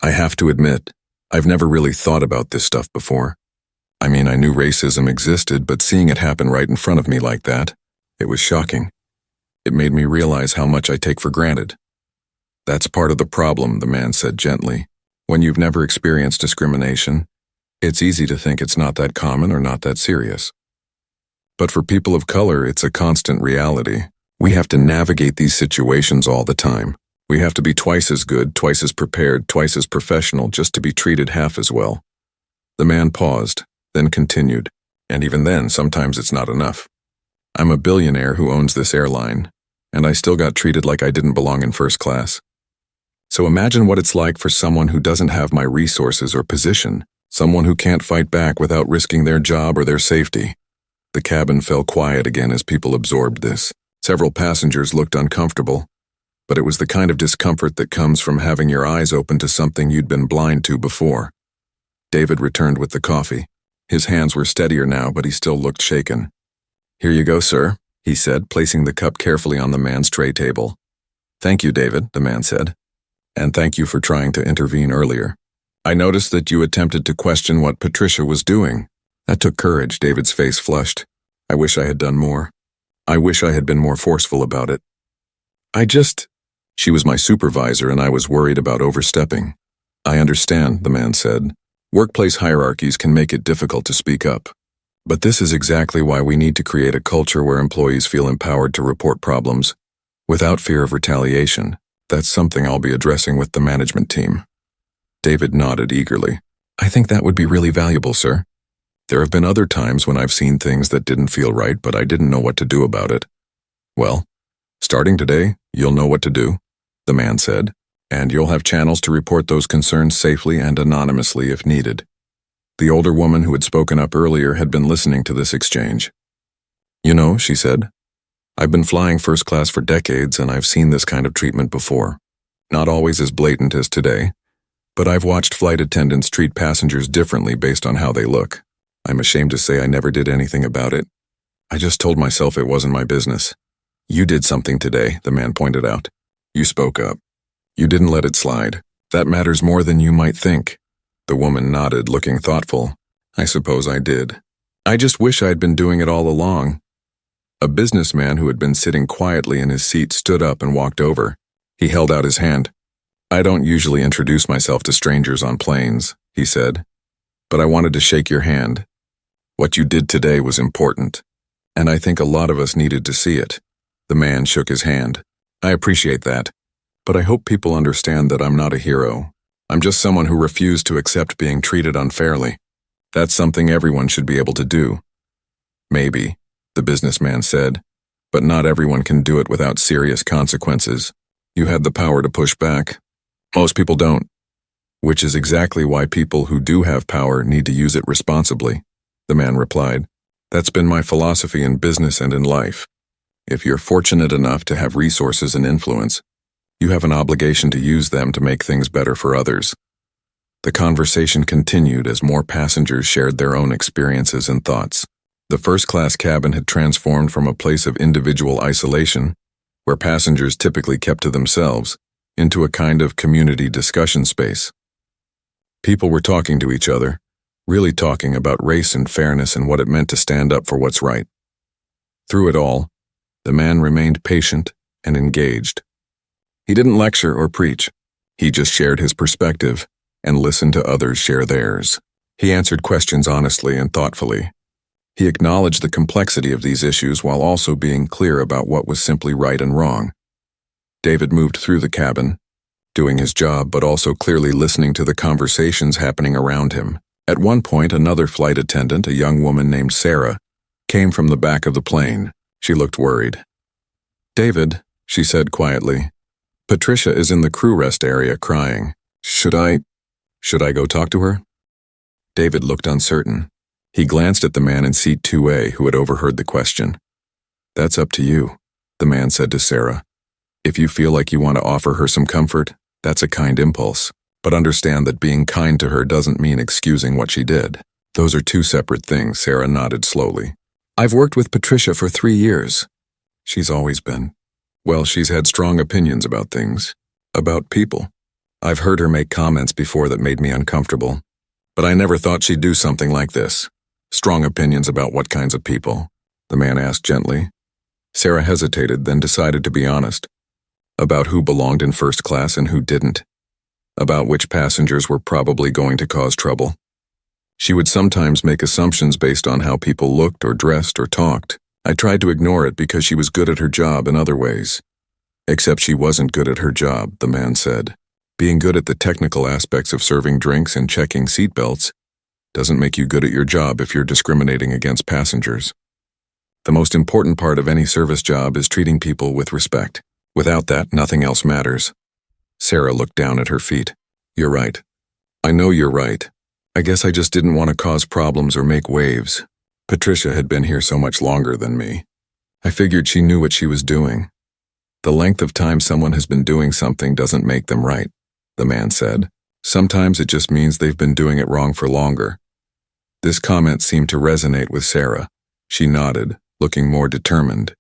S1: I have to admit, I've never really thought about this stuff before. I mean, I knew racism existed, but seeing it happen right in front of me like that, it was shocking. It made me realize how much I take for granted. That's part of the problem, the man said gently. When you've never experienced discrimination, it's easy to think it's not that common or not that serious. But for people of color, it's a constant reality. We have to navigate these situations all the time. We have to be twice as good, twice as prepared, twice as professional just to be treated half as well. The man paused, then continued, and even then, sometimes it's not enough. I'm a billionaire who owns this airline, and I still got treated like I didn't belong in first class. So imagine what it's like for someone who doesn't have my resources or position, someone who can't fight back without risking their job or their safety. The cabin fell quiet again as people absorbed this. Several passengers looked uncomfortable, but it was the kind of discomfort that comes from having your eyes open to something you'd been blind to before. David returned with the coffee. His hands were steadier now, but he still looked shaken. Here you go, sir, he said, placing the cup carefully on the man's tray table. Thank you, David, the man said. And thank you for trying to intervene earlier. I noticed that you attempted to question what Patricia was doing. That took courage. David's face flushed. I wish I had done more. I wish I had been more forceful about it. She was my supervisor and I was worried about overstepping. I understand, the man said. Workplace hierarchies can make it difficult to speak up. But this is exactly why we need to create a culture where employees feel empowered to report problems without fear of retaliation. That's something I'll be addressing with the management team. David nodded eagerly. I think that would be really valuable, sir. There have been other times when I've seen things that didn't feel right, but I didn't know what to do about it. Well, starting today, you'll know what to do, the man said, and you'll have channels to report those concerns safely and anonymously if needed. The older woman who had spoken up earlier had been listening to this exchange. You know, she said, I've been flying first class for decades and I've seen this kind of treatment before. Not always as blatant as today, But I've watched flight attendants treat passengers differently based on how they look. I'm ashamed to say I never did anything about it. I just told myself it wasn't my business. You did something today, the man pointed out. You spoke up. You didn't let it slide. That matters more than you might think. The woman nodded, looking thoughtful. I suppose I did. I just wish I'd been doing it all along. A businessman who had been sitting quietly in his seat stood up and walked over. He held out his hand. I don't usually introduce myself to strangers on planes, he said, but I wanted to shake your hand. What you did today was important, and I think a lot of us needed to see it. The man shook his hand. I appreciate that, but I hope people understand that I'm not a hero. I'm just someone who refused to accept being treated unfairly. That's something everyone should be able to do. Maybe, the businessman said, but not everyone can do it without serious consequences. You had the power to push back. Most people don't, which is exactly why people who do have power need to use it responsibly, the man replied. That's been my philosophy in business and in life. If you're fortunate enough to have resources and influence, you have an obligation to use them to make things better for others. The conversation continued as more passengers shared their own experiences and thoughts. The first-class cabin had transformed from a place of individual isolation, where passengers typically kept to themselves, into a kind of community discussion space. People were talking to each other, really talking about race and fairness and what it meant to stand up for what's right. Through it all, the man remained patient and engaged. He didn't lecture or preach. He just shared his perspective and listened to others share theirs. He answered questions honestly and thoughtfully. He acknowledged the complexity of these issues while also being clear about what was simply right and wrong. David moved through the cabin, doing his job but also clearly listening to the conversations happening around him. At one point, another flight attendant, a young woman named Sarah, came from the back of the plane. She looked worried. David, she said quietly, Patricia is in the crew rest area crying. Should I go talk to her? David looked uncertain. He glanced at the man in seat 2A who had overheard the question. That's up to you, the man said to Sarah. If you feel like you want to offer her some comfort, that's a kind impulse. But understand that being kind to her doesn't mean excusing what she did. Those are two separate things, Sarah nodded slowly. I've worked with Patricia for 3 years. She's always been. Well, she's had strong opinions about things. About people. I've heard her make comments before that made me uncomfortable. But I never thought she'd do something like this. Strong opinions about what kinds of people? The man asked gently. Sarah hesitated, then decided to be honest. About who belonged in first class and who didn't. About which passengers were probably going to cause trouble. She would sometimes make assumptions based on how people looked or dressed or talked. I tried to ignore it because she was good at her job in other ways. Except she wasn't good at her job, the man said. Being good at the technical aspects of serving drinks and checking seatbelts doesn't make you good at your job if you're discriminating against passengers. The most important part of any service job is treating people with respect. Without that, nothing else matters. Sarah looked down at her feet. You're right. I know you're right. I guess I just didn't want to cause problems or make waves. Patricia had been here so much longer than me. I figured she knew what she was doing. The length of time someone has been doing something doesn't make them right, the man said. Sometimes it just means they've been doing it wrong for longer. This comment seemed to resonate with Sarah. She nodded, looking more determined.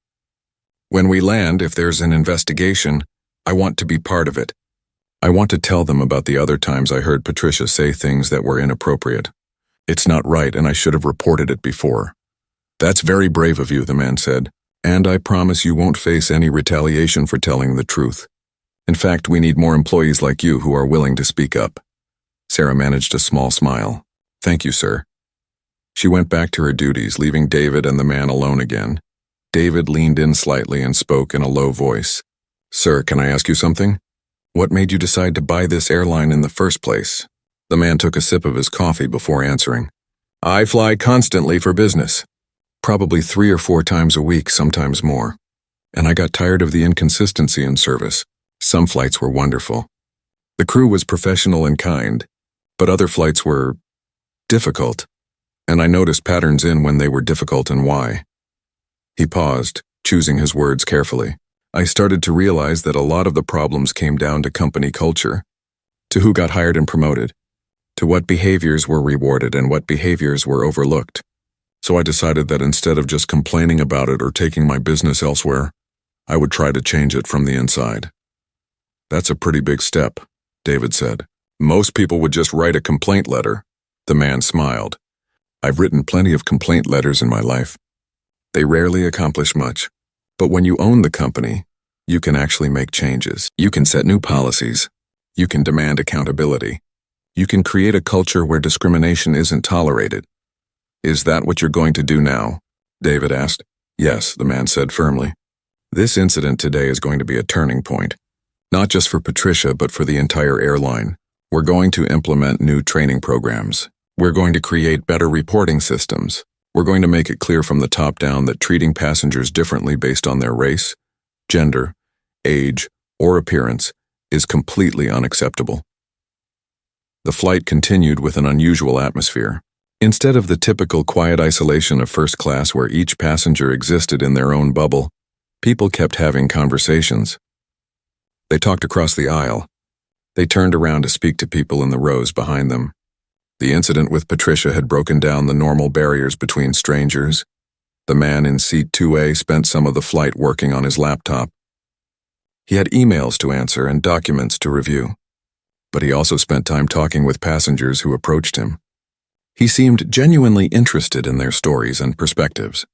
S1: When we land, if there's an investigation, I want to be part of it. I want to tell them about the other times I heard Patricia say things that were inappropriate. It's not right, and I should have reported it before. That's very brave of you, the man said, and I promise you won't face any retaliation for telling the truth. In fact, we need more employees like you who are willing to speak up. Sarah managed a small smile. Thank you, sir. She went back to her duties, leaving David and the man alone again. David leaned in slightly and spoke in a low voice. Sir, can I ask you something? What made you decide to buy this airline in the first place? The man took a sip of his coffee before answering. I fly constantly for business. Probably 3 or 4 times a week, sometimes more. And I got tired of the inconsistency in service. Some flights were wonderful. The crew was professional and kind, but other flights were difficult. And I noticed patterns in when they were difficult and why. He paused, choosing his words carefully. I started to realize that a lot of the problems came down to company culture. to who got hired and promoted, to what behaviors were rewarded and what behaviors were overlooked. So I decided that instead of just complaining about it or taking my business elsewhere, I would try to change it from the inside. That's a pretty big step, David said. Most people would just write a complaint letter. The man smiled. I've written plenty of complaint letters in my life. They rarely accomplish much. But when you own the company, you can actually make changes. You can set new policies. You can demand accountability. You can create a culture where discrimination isn't tolerated. Is that what you're going to do now? David asked. Yes, the man said firmly. This incident today is going to be a turning point. Not just for Patricia, but for the entire airline. We're going to implement new training programs. We're going to create better reporting systems. We're going to make it clear from the top down that treating passengers differently based on their race, gender, age, or appearance is completely unacceptable. The flight continued with an unusual atmosphere. Instead of the typical quiet isolation of first class where each passenger existed in their own bubble, people kept having conversations. They talked across the aisle. They turned around to speak to people in the rows behind them. The incident with Patricia had broken down the normal barriers between strangers. The man in seat 2A spent some of the flight working on his laptop. He had emails to answer and documents to review. But he also spent time talking with passengers who approached him. He seemed genuinely interested in their stories and perspectives.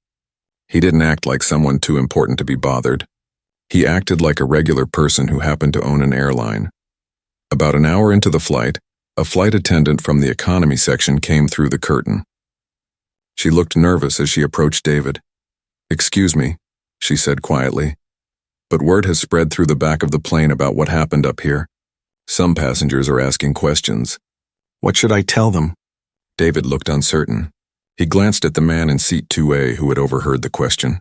S1: He didn't act like someone too important to be bothered. He acted like a regular person who happened to own an airline. About an hour into the flight, a flight attendant from the economy section came through the curtain. She looked nervous as she approached David. "Excuse me," she said quietly, "but word has spread through the back of the plane about what happened up here. Some passengers are asking questions. What should I tell them?" David looked uncertain. He glanced at the man in seat 2A who had overheard the question.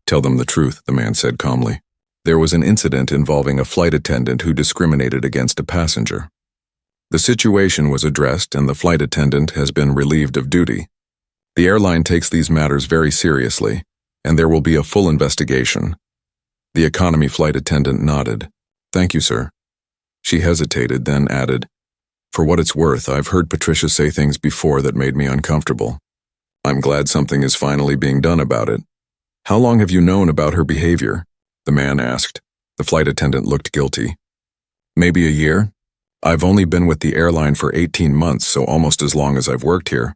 S1: "Tell them the truth," the man said calmly. There was an incident involving a flight attendant who discriminated against a passenger. The situation was addressed and the flight attendant has been relieved of duty. The airline takes these matters very seriously, and there will be a full investigation. The economy flight attendant nodded. "Thank you, sir." She hesitated, then added, "For what it's worth, I've heard Patricia say things before that made me uncomfortable. I'm glad something is finally being done about it." "How long have you known about her behavior?" the man asked. The flight attendant looked guilty. "Maybe a year. I've only been with the airline for 18 months, so almost as long as I've worked here.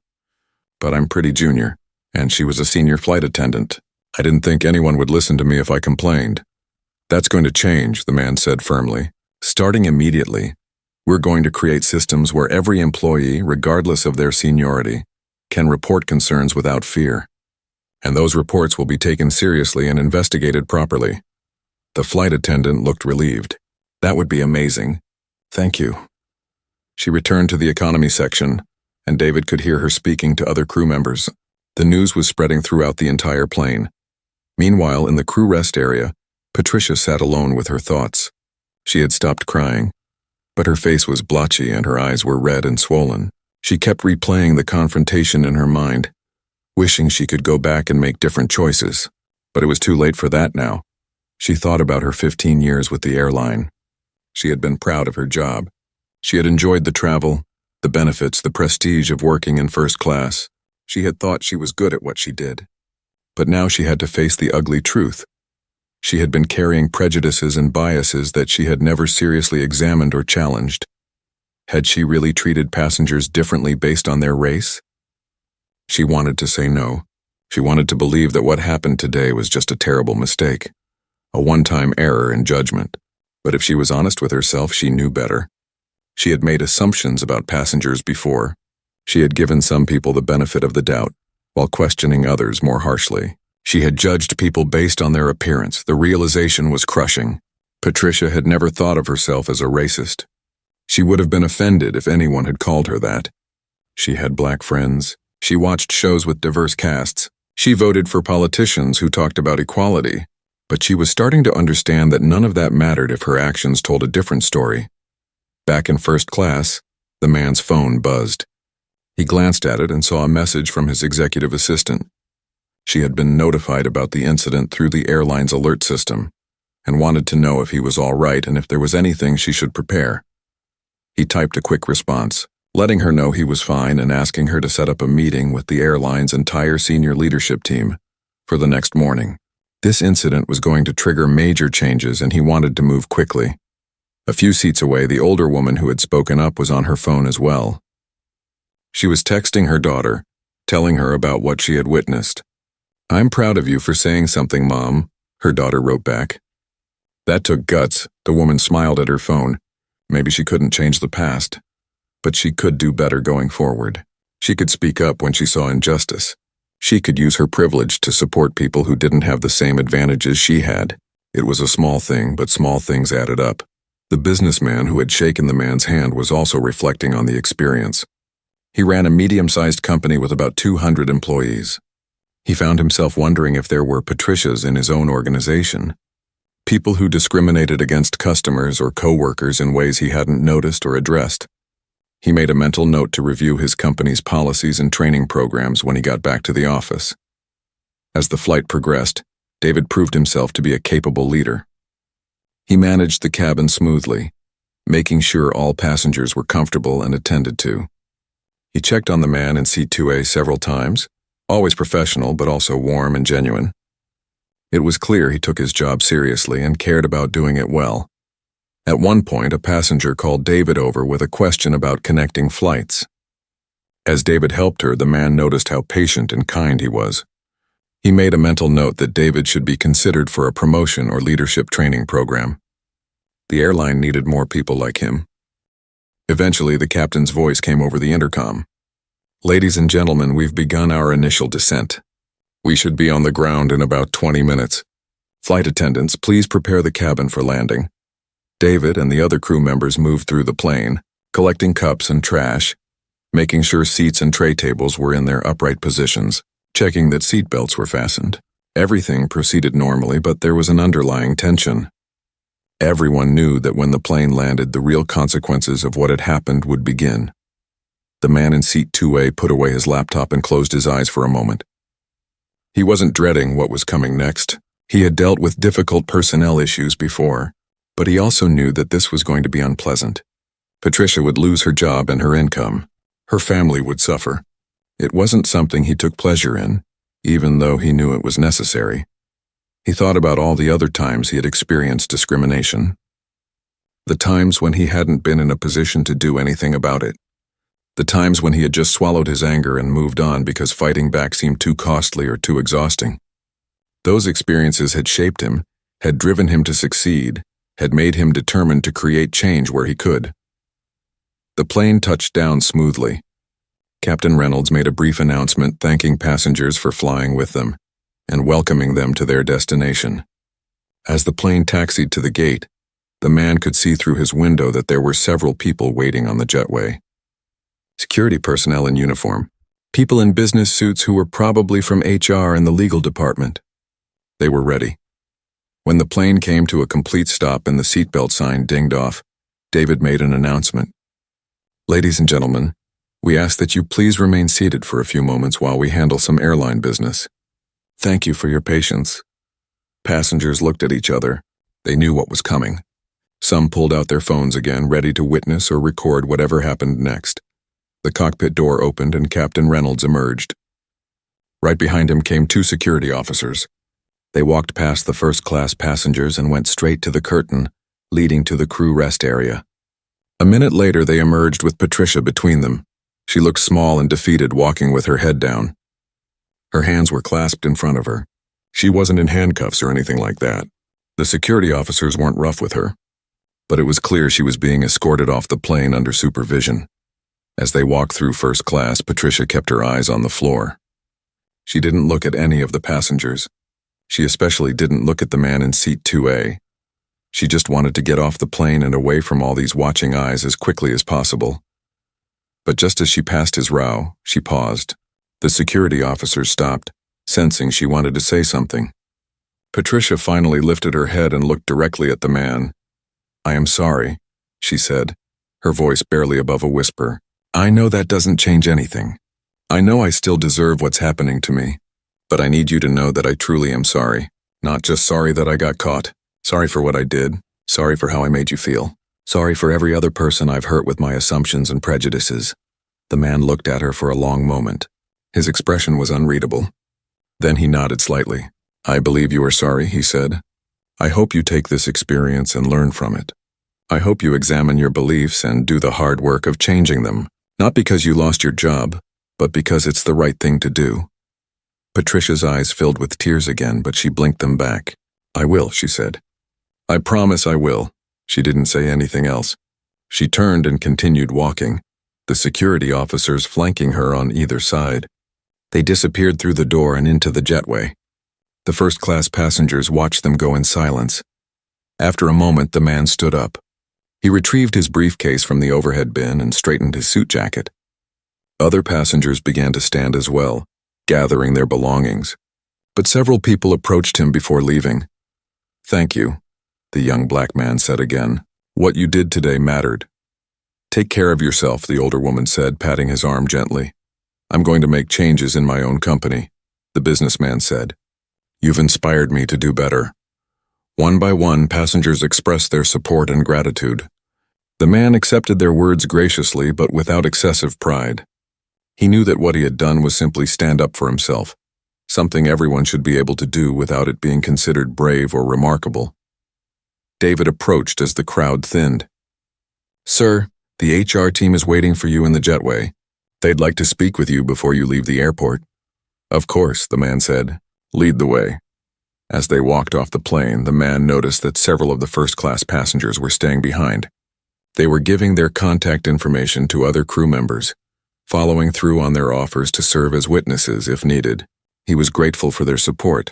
S1: But I'm pretty junior, and she was a senior flight attendant. I didn't think anyone would listen to me if I complained." "That's going to change," the man said firmly. "Starting immediately, we're going to create systems where every employee, regardless of their seniority, can report concerns without fear. And those reports will be taken seriously and investigated properly." The flight attendant looked relieved. "That would be amazing. Thank you." She returned to the economy section, and David could hear her speaking to other crew members. The news was spreading throughout the entire plane. Meanwhile, in the crew rest area, Patricia sat alone with her thoughts. She had stopped crying, but her face was blotchy and her eyes were red and swollen. She kept replaying the confrontation in her mind, wishing she could go back and make different choices. But it was too late for that now. She thought about her 15 years with the airline. She had been proud of her job. She had enjoyed the travel, the benefits, the prestige of working in first class. She had thought she was good at what she did. But now she had to face the ugly truth. She had been carrying prejudices and biases that she had never seriously examined or challenged. Had she really treated passengers differently based on their race? She wanted to say no. She wanted to believe that what happened today was just a terrible mistake, a one-time error in judgment. But if she was honest with herself, she knew better. She had made assumptions about passengers before. She had given some people the benefit of the doubt, while questioning others more harshly. She had judged people based on their appearance. The realization was crushing. Patricia had never thought of herself as a racist. She would have been offended if anyone had called her that. She had black friends. She watched shows with diverse casts. She voted for politicians who talked about equality. But she was starting to understand that none of that mattered if her actions told a different story. Back in first class, the man's phone buzzed. He glanced at it and saw a message from his executive assistant. She had been notified about the incident through the airline's alert system and wanted to know if he was all right and if there was anything she should prepare. He typed a quick response, letting her know he was fine and asking her to set up a meeting with the airline's entire senior leadership team for the next morning. This incident was going to trigger major changes and he wanted to move quickly. A few seats away, the older woman who had spoken up was on her phone as well. She was texting her daughter, telling her about what she had witnessed. "I'm proud of you for saying something, Mom," her daughter wrote back. That took guts. The woman smiled at her phone. Maybe she couldn't change the past, but she could do better going forward. She could speak up when she saw injustice. She could use her privilege to support people who didn't have the same advantages she had. It was a small thing, but small things added up. The businessman who had shaken the man's hand was also reflecting on the experience. He ran a medium-sized company with about 200 employees. He found himself wondering if there were Patricias in his own organization, people who discriminated against customers or co-workers in ways he hadn't noticed or addressed. He made a mental note to review his company's policies and training programs when he got back to the office. As the flight progressed, David proved himself to be a capable leader. He managed the cabin smoothly, making sure all passengers were comfortable and attended to. He checked on the man in seat 2A several times, always professional but also warm and genuine. It was clear he took his job seriously and cared about doing it well. At one point, a passenger called David over with a question about connecting flights. As David helped her, the man noticed how patient and kind he was. He made a mental note that David should be considered for a promotion or leadership training program. The airline needed more people like him. Eventually, the captain's voice came over the intercom. "Ladies and gentlemen, we've begun our initial descent. We should be on the ground in about 20 minutes. Flight attendants, please prepare the cabin for landing." David and the other crew members moved through the plane, collecting cups and trash, making sure seats and tray tables were in their upright positions, checking that seat belts were fastened. Everything proceeded normally, but there was an underlying tension. Everyone knew that when the plane landed, the real consequences of what had happened would begin. The man in seat 2A put away his laptop and closed his eyes for a moment. He wasn't dreading what was coming next. He had dealt with difficult personnel issues before, but he also knew that this was going to be unpleasant. Patricia would lose her job and her income. Her family would suffer. It wasn't something he took pleasure in, even though he knew it was necessary. He thought about all the other times he had experienced discrimination. The times when he hadn't been in a position to do anything about it. The times when he had just swallowed his anger and moved on because fighting back seemed too costly or too exhausting. Those experiences had shaped him, had driven him to succeed, had made him determined to create change where he could. The plane touched down smoothly. Captain Reynolds made a brief announcement thanking passengers for flying with them and welcoming them to their destination. As the plane taxied to the gate, the man could see through his window that there were several people waiting on the jetway. Security personnel in uniform, people in business suits who were probably from HR and the legal department. They were ready. When the plane came to a complete stop and the seatbelt sign dinged off, David made an announcement. "Ladies and gentlemen, we ask that you please remain seated for a few moments while we handle some airline business. Thank you for your patience." Passengers looked at each other. They knew what was coming. Some pulled out their phones again, ready to witness or record whatever happened next. The cockpit door opened and Captain Reynolds emerged. Right behind him came two security officers. They walked past the first-class passengers and went straight to the curtain, leading to the crew rest area. A minute later, they emerged with Patricia between them. She looked small and defeated, walking with her head down. Her hands were clasped in front of her. She wasn't in handcuffs or anything like that. The security officers weren't rough with her, but it was clear she was being escorted off the plane under supervision. As they walked through first class, Patricia kept her eyes on the floor. She didn't look at any of the passengers. She especially didn't look at the man in seat 2A. She just wanted to get off the plane and away from all these watching eyes as quickly as possible. But just as she passed his row, she paused. The security officer stopped, sensing she wanted to say something. Patricia finally lifted her head and looked directly at the man. "I am sorry," she said, her voice barely above a whisper. "I know that doesn't change anything. I know I still deserve what's happening to me. But I need you to know that I truly am sorry. Not just sorry that I got caught. Sorry for what I did. Sorry for how I made you feel. Sorry for every other person I've hurt with my assumptions and prejudices. The man looked at her for a long moment. His expression was unreadable. Then he nodded slightly. I believe you are sorry, he said. I hope you take this experience and learn from it. I hope you examine your beliefs and do the hard work of changing them, not because you lost your job, but because it's the right thing to do. Patricia's eyes filled with tears again, but she blinked them back. I will, she said. I promise I will. She didn't say anything else. She turned and continued walking, the security officers flanking her on either side. They disappeared through the door and into the jetway. The first-class passengers watched them go in silence. After a moment, the man stood up. He retrieved his briefcase from the overhead bin and straightened his suit jacket. Other passengers began to stand as well, gathering their belongings. But several people approached him before leaving. Thank you, the young black man said again. What you did today mattered. Take care of yourself, the older woman said, patting his arm gently. I'm going to make changes in my own company, the businessman said. You've inspired me to do better. One by one, passengers expressed their support and gratitude. The man accepted their words graciously, but without excessive pride. He knew that what he had done was simply stand up for himself, something everyone should be able to do without it being considered brave or remarkable. David approached as the crowd thinned. Sir, the HR team is waiting for you in the jetway. They'd like to speak with you before you leave the airport. Of course, the man said. Lead the way. As they walked off the plane, the man noticed that several of the first-class passengers were staying behind. They were giving their contact information to other crew members, following through on their offers to serve as witnesses if needed. He was grateful for their support.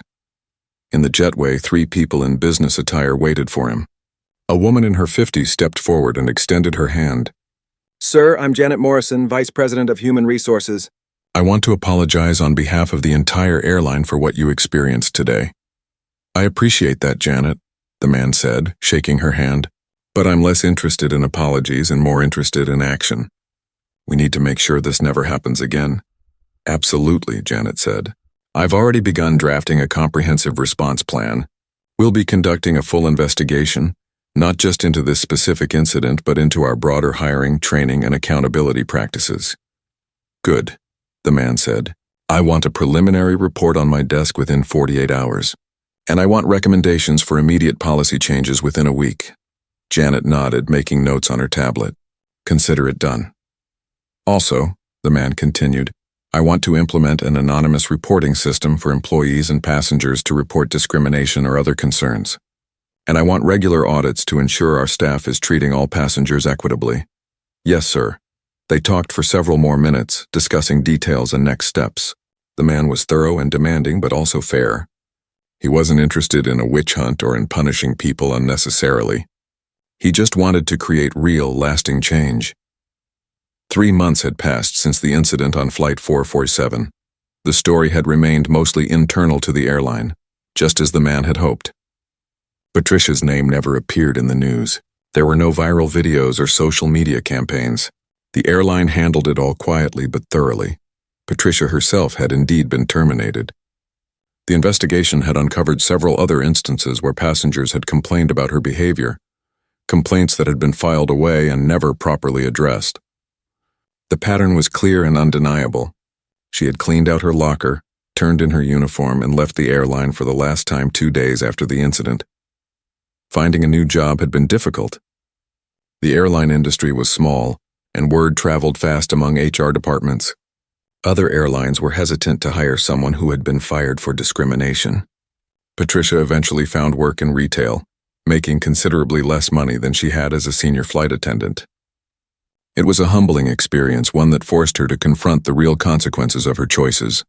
S1: In the jetway, 3 people in business attire waited for him. A woman in her 50s stepped forward and extended her hand.
S2: Sir, I'm Janet Morrison, Vice President of Human Resources.
S1: I want to apologize on behalf of the entire airline for what you experienced today. I appreciate that, Janet, the man said, shaking her hand. But I'm less interested in apologies and more interested in action. We need to make sure this never happens again. Absolutely, Janet said. I've already begun drafting a comprehensive response plan. We'll be conducting a full investigation, not just into this specific incident, but into our broader hiring, training, and accountability practices. Good, the man said. I want a preliminary report on my desk within 48 hours. And I want recommendations for immediate policy changes within a week. Janet nodded, making notes on her tablet. Consider it done. Also, the man continued, I want to implement an anonymous reporting system for employees and passengers to report discrimination or other concerns. And I want regular audits to ensure our staff is treating all passengers equitably. Yes, sir. They talked for several more minutes, discussing details and next steps. The man was thorough and demanding, but also fair. He wasn't interested in a witch hunt or in punishing people unnecessarily. He just wanted to create real, lasting change. 3 months had passed since the incident on Flight 447. The story had remained mostly internal to the airline, just as the man had hoped. Patricia's name never appeared in the news. There were no viral videos or social media campaigns. The airline handled it all quietly but thoroughly. Patricia herself had indeed been terminated. The investigation had uncovered several other instances where passengers had complained about her behavior, complaints that had been filed away and never properly addressed. The pattern was clear and undeniable. She had cleaned out her locker, turned in her uniform, and left the airline for the last time 2 days after the incident. Finding a new job had been difficult. The airline industry was small, and word traveled fast among HR departments. Other airlines were hesitant to hire someone who had been fired for discrimination. Patricia eventually found work in retail, making considerably less money than she had as a senior flight attendant. It was a humbling experience, one that forced her to confront the real consequences of her choices.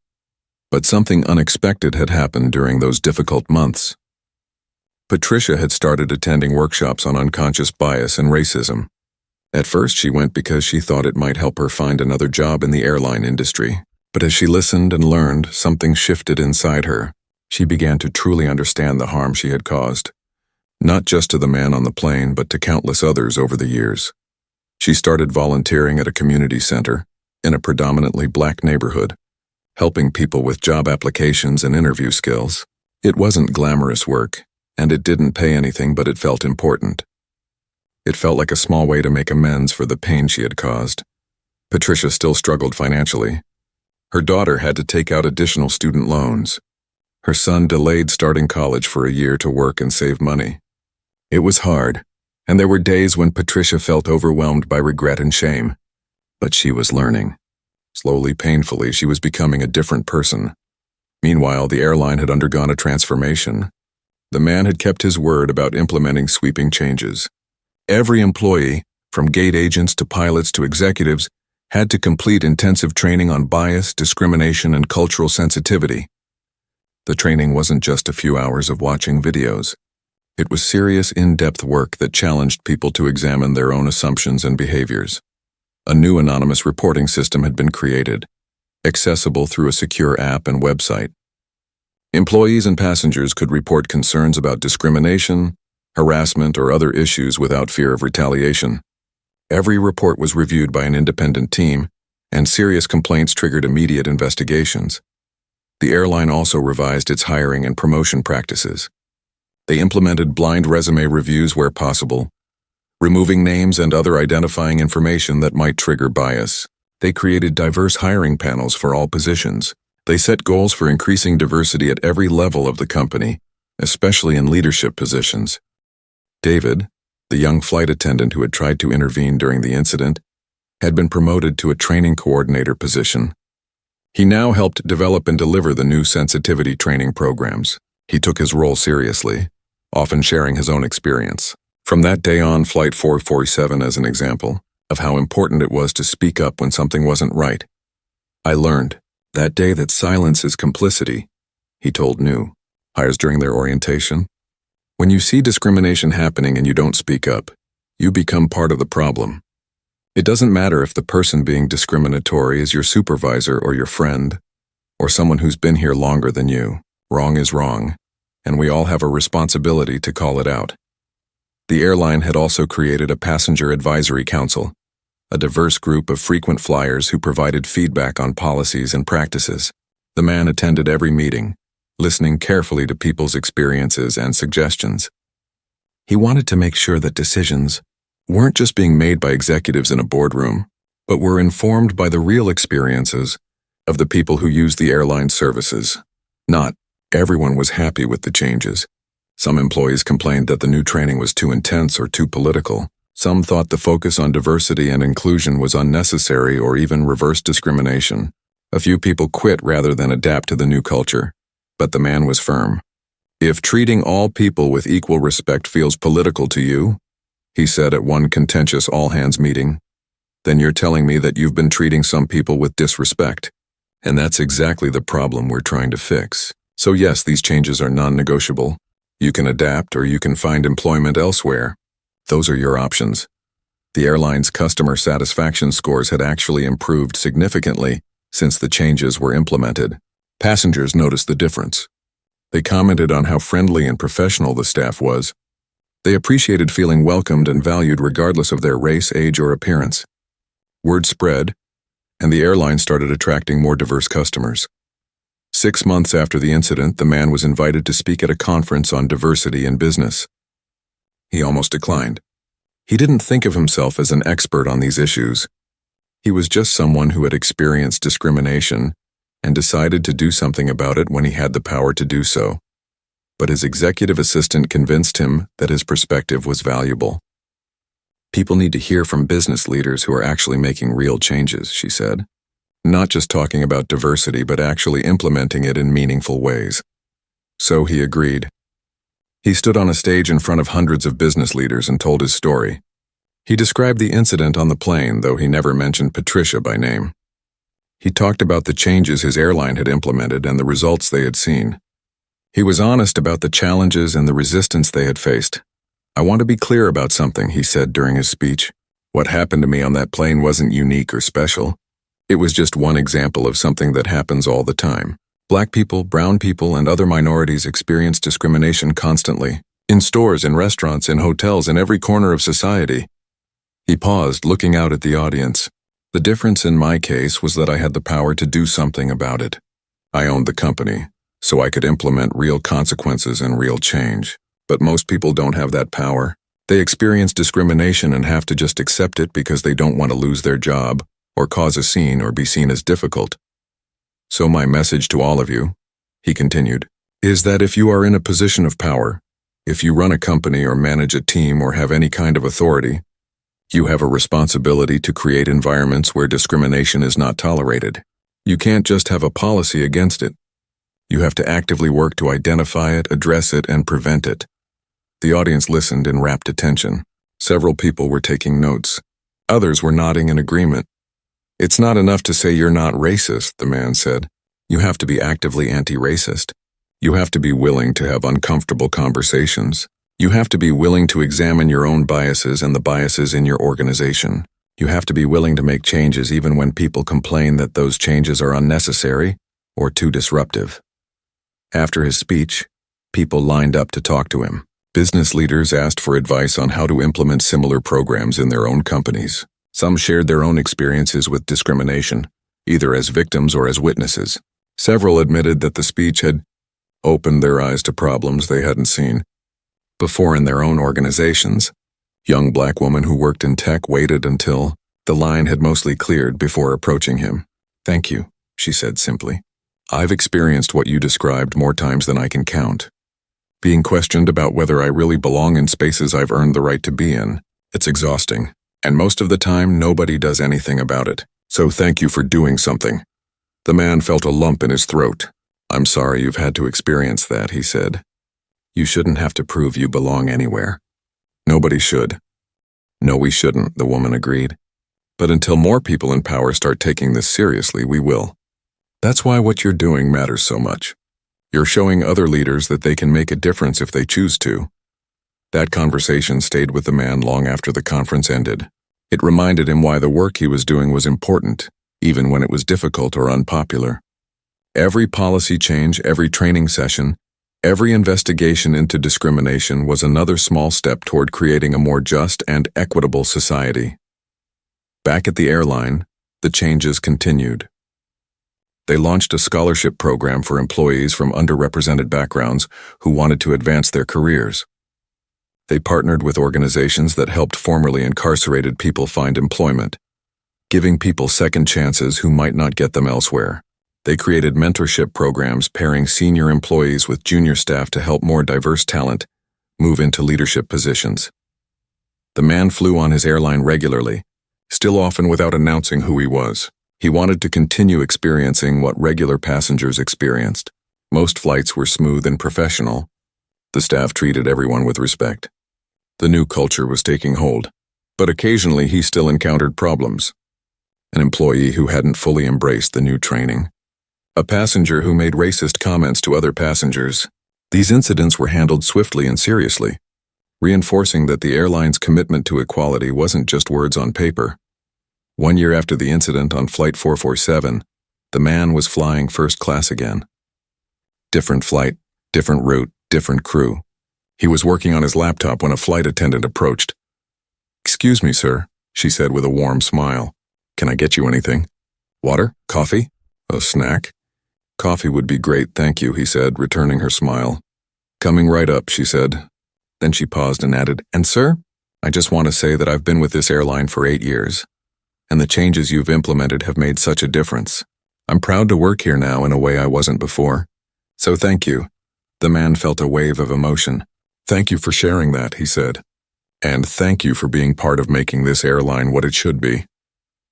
S1: But something unexpected had happened during those difficult months. Patricia had started attending workshops on unconscious bias and racism. At first, she went because she thought it might help her find another job in the airline industry. But as she listened and learned, something shifted inside her. She began to truly understand the harm she had caused, not just to the man on the plane, but to countless others over the years. She started volunteering at a community center in a predominantly black neighborhood, helping people with job applications and interview skills. It wasn't glamorous work, and it didn't pay anything, but it felt important. It felt like a small way to make amends for the pain she had caused. Patricia still struggled financially. Her daughter had to take out additional student loans. Her son delayed starting college for a year to work and save money. It was hard, and there were days when Patricia felt overwhelmed by regret and shame. But she was learning. Slowly, painfully, she was becoming a different person. Meanwhile, the airline had undergone a transformation. The man had kept his word about implementing sweeping changes. Every employee, from gate agents to pilots to executives, had to complete intensive training on bias, discrimination, and cultural sensitivity. The training wasn't just a few hours of watching videos. It was serious, in-depth work that challenged people to examine their own assumptions and behaviors. A new anonymous reporting system had been created, accessible through a secure app and website. Employees and passengers could report concerns about discrimination, harassment, or other issues without fear of retaliation. Every report was reviewed by an independent team, and serious complaints triggered immediate investigations. The airline also revised its hiring and promotion practices. They implemented blind resume reviews where possible, removing names and other identifying information that might trigger bias. They created diverse hiring panels for all positions. They set goals for increasing diversity at every level of the company, especially in leadership positions. David, the young flight attendant who had tried to intervene during the incident, had been promoted to a training coordinator position. He now helped develop and deliver the new sensitivity training programs. He took his role seriously, often sharing his own experience. From that day on, Flight 447 as an example of how important it was to speak up when something wasn't right. I learned that day that silence is complicity, he told new hires during their orientation. When you see discrimination happening and you don't speak up, you become part of the problem. It doesn't matter if the person being discriminatory is your supervisor or your friend, or someone who's been here longer than you. Wrong is wrong, and we all have a responsibility to call it out. The airline had also created a passenger advisory council, a diverse group of frequent flyers who provided feedback on policies and practices. The man attended every meeting, listening carefully to people's experiences and suggestions. He wanted to make sure that decisions weren't just being made by executives in a boardroom, but were informed by the real experiences of the people who use the airline services. Not everyone was happy with the changes. Some employees complained that the new training was too intense or too political. Some thought the focus on diversity and inclusion was unnecessary or even reversed discrimination. A few people quit rather than adapt to the new culture. But the man was firm. If treating all people with equal respect feels political to you, he said at one contentious all-hands meeting, then you're telling me that you've been treating some people with disrespect. And that's exactly the problem we're trying to fix. So yes, these changes are non-negotiable. You can adapt or you can find employment elsewhere. Those are your options. The airline's customer satisfaction scores had actually improved significantly since the changes were implemented. Passengers noticed the difference. They commented on how friendly and professional the staff was. They appreciated feeling welcomed and valued regardless of their race, age, or appearance. Word spread, and the airline started attracting more diverse customers. 6 months after the incident, the man was invited to speak at a conference on diversity in business. He almost declined. He didn't think of himself as an expert on these issues. He was just someone who had experienced discrimination and decided to do something about it when he had the power to do so. But his executive assistant convinced him that his perspective was valuable. People need to hear from business leaders who are actually making real changes, she said. Not just talking about diversity, but actually implementing it in meaningful ways. So he agreed. He stood on a stage in front of hundreds of business leaders and told his story. He described the incident on the plane, though he never mentioned Patricia by name. He talked about the changes his airline had implemented and the results they had seen. He was honest about the challenges and the resistance they had faced. I want to be clear about something, he said during his speech. What happened to me on that plane wasn't unique or special. It was just one example of something that happens all the time. Black people, brown people, and other minorities experience discrimination constantly. In stores, in restaurants, in hotels, in every corner of society. He paused, looking out at the audience. The difference in my case was that I had the power to do something about it. I owned the company, so I could implement real consequences and real change. But most people don't have that power. They experience discrimination and have to just accept it because they don't want to lose their job, or cause a scene or be seen as difficult. So my message to all of you, he continued, is that if you are in a position of power, if you run a company or manage a team or have any kind of authority, you have a responsibility to create environments where discrimination is not tolerated. You can't just have a policy against it. You have to actively work to identify it, address it, and prevent it. The audience listened in rapt attention. Several people were taking notes. Others were nodding in agreement. It's not enough to say you're not racist, the man said. You have to be actively anti-racist. You have to be willing to have uncomfortable conversations. You have to be willing to examine your own biases and the biases in your organization. You have to be willing to make changes even when people complain that those changes are unnecessary or too disruptive. After his speech, people lined up to talk to him. Business leaders asked for advice on how to implement similar programs in their own companies. Some shared their own experiences with discrimination, either as victims or as witnesses. Several admitted that the speech had opened their eyes to problems they hadn't seen before in their own organizations. Young black woman who worked in tech waited until the line had mostly cleared before approaching him. "Thank you," she said simply. "I've experienced what you described more times than I can count. Being questioned about whether I really belong in spaces I've earned the right to be in. It's exhausting. And most of the time, nobody does anything about it. So thank you for doing something." The man felt a lump in his throat. "I'm sorry you've had to experience that," he said. "You shouldn't have to prove you belong anywhere." "Nobody should." "No, we shouldn't," the woman agreed. "But until more people in power start taking this seriously, we will. That's why what you're doing matters so much. You're showing other leaders that they can make a difference if they choose to." That conversation stayed with the man long after the conference ended. It reminded him why the work he was doing was important, even when it was difficult or unpopular. Every policy change, every training session, every investigation into discrimination was another small step toward creating a more just and equitable society. Back at the airline, the changes continued. They launched a scholarship program for employees from underrepresented backgrounds who wanted to advance their careers. They partnered with organizations that helped formerly incarcerated people find employment, giving people second chances who might not get them elsewhere. They created mentorship programs pairing senior employees with junior staff to help more diverse talent move into leadership positions. The man flew on his airline regularly, still often without announcing who he was. He wanted to continue experiencing what regular passengers experienced. Most flights were smooth and professional. The staff treated everyone with respect. The new culture was taking hold, but occasionally he still encountered problems. An employee who hadn't fully embraced the new training. A passenger who made racist comments to other passengers. These incidents were handled swiftly and seriously, reinforcing that the airline's commitment to equality wasn't just words on paper. 1 year after the incident on Flight 447, the man was flying first class again. Different flight, different route, different crew. He was working on his laptop when a flight attendant approached. "Excuse me, sir," she said with a warm smile. "Can I get you anything? Water? Coffee? A snack?" "Coffee would be great, thank you," he said, returning her smile. "Coming right up," she said. Then she paused and added, "And sir, I just want to say that I've been with this airline for 8 years, and the changes you've implemented have made such a difference. I'm proud to work here now in a way I wasn't before. So thank you." The man felt a wave of emotion. "Thank you for sharing that," he said. "And thank you for being part of making this airline what it should be."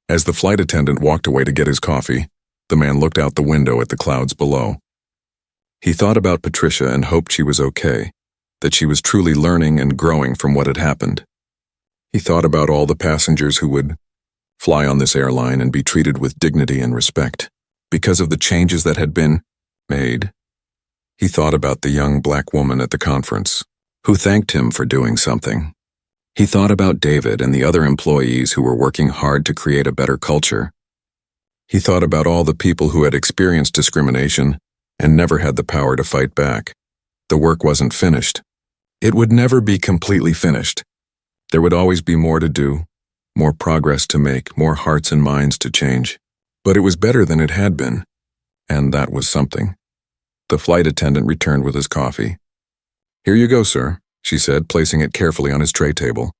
S1: As the flight attendant walked away to get his coffee, the man looked out the window at the clouds below. He thought about Patricia and hoped she was okay, that she was truly learning and growing from what had happened. He thought about all the passengers who would fly on this airline and be treated with dignity and respect because of the changes that had been made. He thought about the young black woman at the conference, who thanked him for doing something. He thought about David and the other employees who were working hard to create a better culture. He thought about all the people who had experienced discrimination and never had the power to fight back. The work wasn't finished. It would never be completely finished. There would always be more to do, more progress to make, more hearts and minds to change. But it was better than it had been, and that was something. The flight attendant returned with his coffee. "Here you go, sir," she said, placing it carefully on his tray table.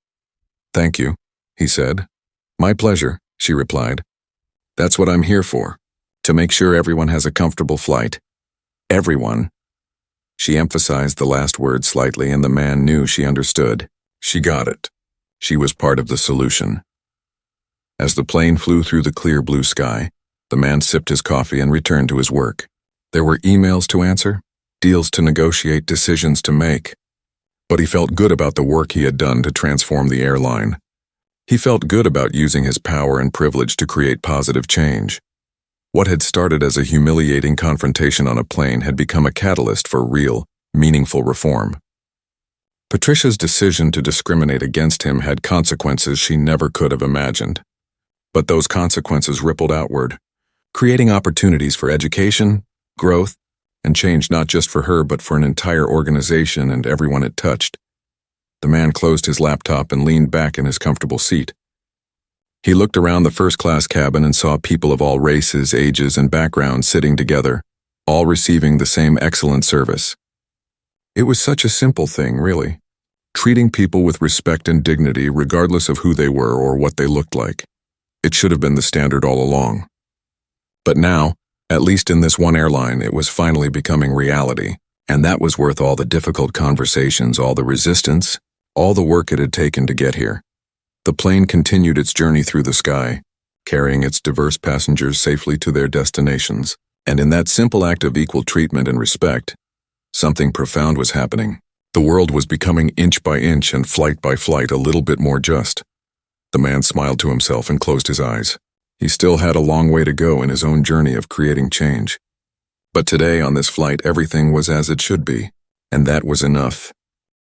S1: "Thank you," he said. "My pleasure," she replied. "That's what I'm here for, to make sure everyone has a comfortable flight. Everyone." She emphasized the last word slightly, and the man knew she understood. She got it. She was part of the solution. As the plane flew through the clear blue sky, the man sipped his coffee and returned to his work. There were emails to answer, deals to negotiate, decisions to make. But he felt good about the work he had done to transform the airline. He felt good about using his power and privilege to create positive change. What had started as a humiliating confrontation on a plane had become a catalyst for real, meaningful reform. Patricia's decision to discriminate against him had consequences she never could have imagined. But those consequences rippled outward, creating opportunities for education, growth, and change not just for her but for an entire organization and everyone it touched. The man closed his laptop and leaned back in his comfortable seat. He looked around the first-class cabin and saw people of all races, ages, and backgrounds sitting together, all receiving the same excellent service. It was such a simple thing, really. Treating people with respect and dignity regardless of who they were or what they looked like. It should have been the standard all along. But now, at least in this one airline, it was finally becoming reality, and that was worth all the difficult conversations, all the resistance, all the work it had taken to get here. The plane continued its journey through the sky, carrying its diverse passengers safely to their destinations, and in that simple act of equal treatment and respect, something profound was happening. The world was becoming inch by inch and flight by flight a little bit more just. The man smiled to himself and closed his eyes. He still had a long way to go in his own journey of creating change. But today on this flight, everything was as it should be, and that was enough.